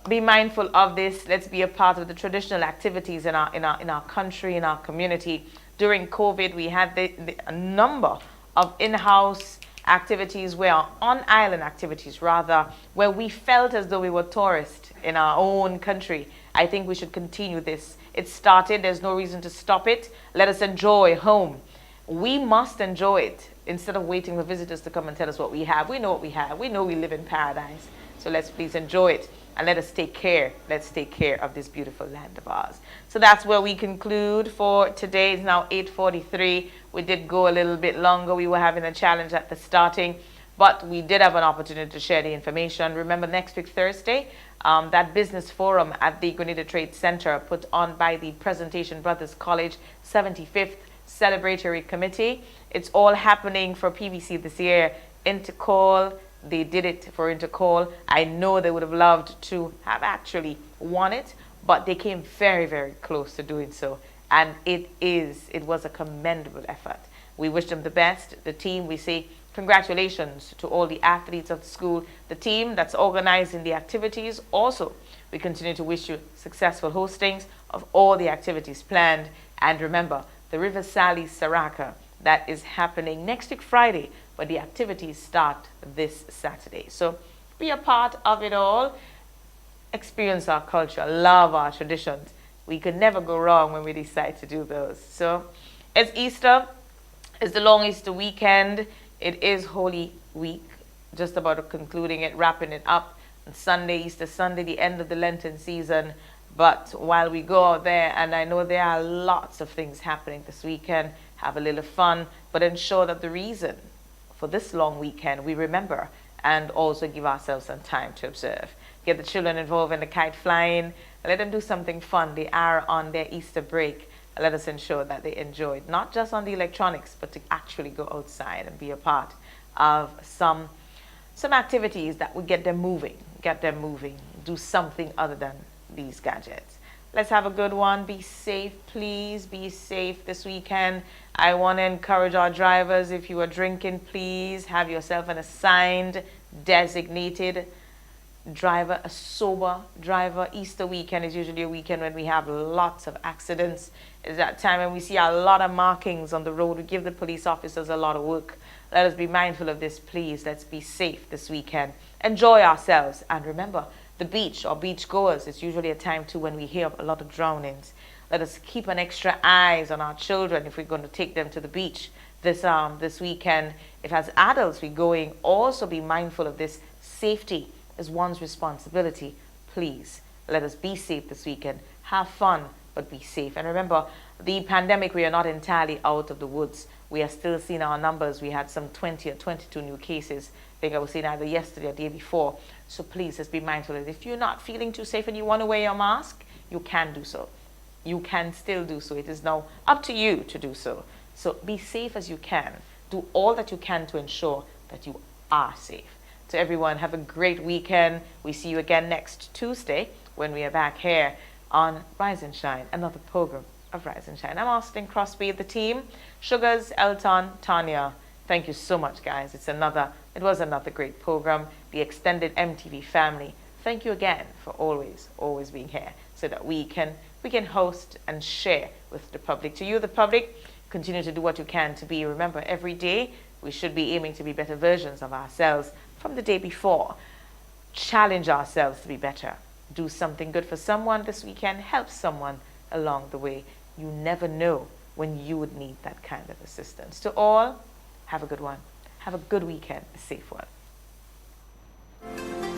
be mindful of this. Let's be a part of the traditional activities in our country, in our community. During COVID, we had a number of in-house activities, on-island activities rather, where we felt as though we were tourists in our own country. I think we should continue this. It started, there's no reason to stop it. Let us enjoy home. We must enjoy it instead of waiting for visitors to come and tell us what we have. We know what we have. We know we live in paradise. So let's please enjoy it. And let us take care. Let's take care of this beautiful land of ours. So that's where we conclude for today. It's now 8:43. We did go a little bit longer. We were having a challenge at the starting, but we did have an opportunity to share the information. Remember, next week, Thursday, that business forum at the Grenada Trade Center put on by the Presentation Brothers College 75th Celebratory Committee. It's all happening for PBC this year. Intercall, they did it for Intercall. I know they would have loved to have actually won it, but they came very, very close to doing so. And it was a commendable effort. We wish them the best. The team, we say congratulations to all the athletes of the school, the team that's organizing the activities. Also, we continue to wish you successful hostings of all the activities planned. And remember, the River Sally Saraka, that is happening next week Friday, but the activities start this Saturday. So be a part of it all. Experience our culture, love our traditions. We could never go wrong when we decide to do those. So it's Easter. It's the long Easter weekend. It is Holy Week, just about concluding it, wrapping it up on Sunday, Easter Sunday, the end of the Lenten season. But while we go out there, and I know there are lots of things happening this weekend, have a little fun, but ensure that the reason for this long weekend we remember, and also give ourselves some time to observe. Get the children involved in the kite flying. Let them do something fun. They are on their Easter break. Let us ensure that they enjoy it, not just on the electronics, but to actually go outside and be a part of some activities that would get them moving, do something other than these gadgets. Let's have a good one. Be safe, please. Be safe this weekend. I want to encourage our drivers, if you are drinking, please have yourself an assigned, designated driver, a sober driver. Easter weekend is usually a weekend when we have lots of accidents. It's that time when we see a lot of markings on the road. We give the police officers a lot of work. Let us be mindful of this, please. Let's be safe this weekend. Enjoy ourselves. And remember, the beach or beach goers, it's usually a time too when we hear a lot of drownings. Let us keep an extra eyes on our children if we're going to take them to the beach this weekend. If as adults we're going, also be mindful of this. Safety is one's responsibility. Please, let us be safe this weekend. Have fun, but be safe. And remember, the pandemic, we are not entirely out of the woods. We are still seeing our numbers. We had some 20 or 22 new cases. I think I was saying either yesterday or the day before. So please, just be mindful that if you're not feeling too safe and you want to wear your mask, you can do so. You can still do so. It is now up to you to do so. So be safe as you can. Do all that you can to ensure that you are safe. To everyone, have a great weekend. We see you again next Tuesday when we are back here on Rise and Shine, another program of Rise and Shine. I'm Austin Crosby, the team, Sugars, Elton, Tanya. Thank you so much, guys. It was another great program. The extended MTV family, thank you again for always being here so that we can host and share with the public. To you, the public, continue to do what you can to be. Remember, every day we should be aiming to be better versions of ourselves from the day before. Challenge ourselves to be better. Do something good for someone this weekend. Help someone along the way. You never know when you would need that kind of assistance. To all, have a good one. Have a good weekend, a safe one.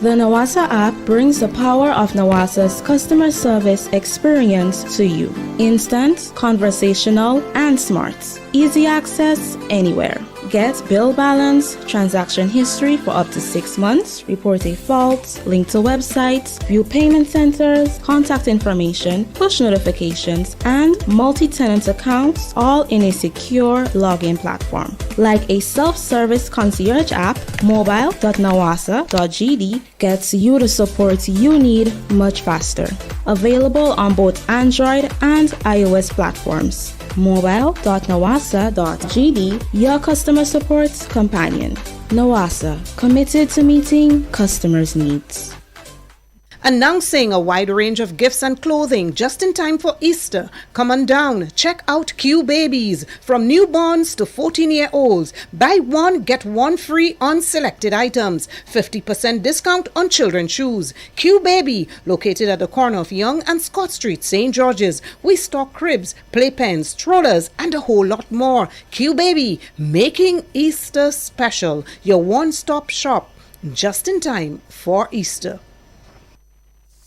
The Nawasa app brings the power of Nawasa's customer service experience to you. Instant, conversational, and smart. Easy access anywhere. Get bill balance, transaction history for up to 6 months, report a fault, link to websites, view payment centers, contact information, push notifications, and multi-tenant accounts, all in a secure login platform. Like a self-service concierge app, mobile.nawasa.gd gets you the support you need much faster. Available on both Android and iOS platforms. Mobile.nawasa.gd, your customer support companion. Nawasa, committed to meeting customers' needs. Announcing a wide range of gifts and clothing just in time for Easter. Come on down, check out Q Babies. From newborns to 14-year-olds, buy one, get one free on selected items. 50% discount on children's shoes. Q Baby, located at the corner of Young and Scott Street, St. George's. We stock cribs, playpens, strollers, and a whole lot more. Q Baby, making Easter special. Your one-stop shop, just in time for Easter.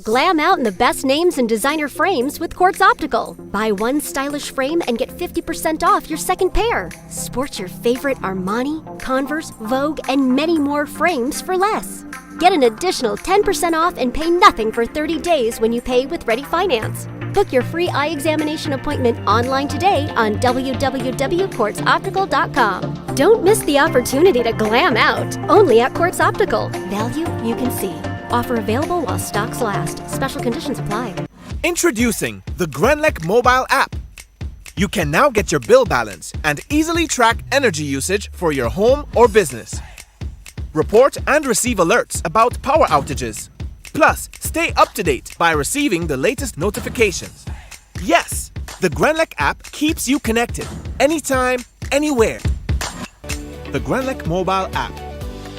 Glam out in the best names and designer frames with Quartz Optical. Buy one stylish frame and get 50% off your second pair. Sport your favorite Armani, Converse, Vogue, and many more frames for less. Get an additional 10% off and pay nothing for 30 days when you pay with Ready Finance. Book your free eye examination appointment online today on www.quartzoptical.com. Don't miss the opportunity to glam out. Only at Quartz Optical. Value you can see. Offer available while stocks last. Special conditions apply. Introducing the Grenlec mobile app. You can now get your bill balance and easily track energy usage for your home or business. Report and receive alerts about power outages. Plus, stay up to date by receiving the latest notifications. Yes, the Grenlec app keeps you connected anytime, anywhere. The Grenlec mobile app.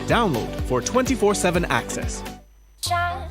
Download for 24/7 access. Shine.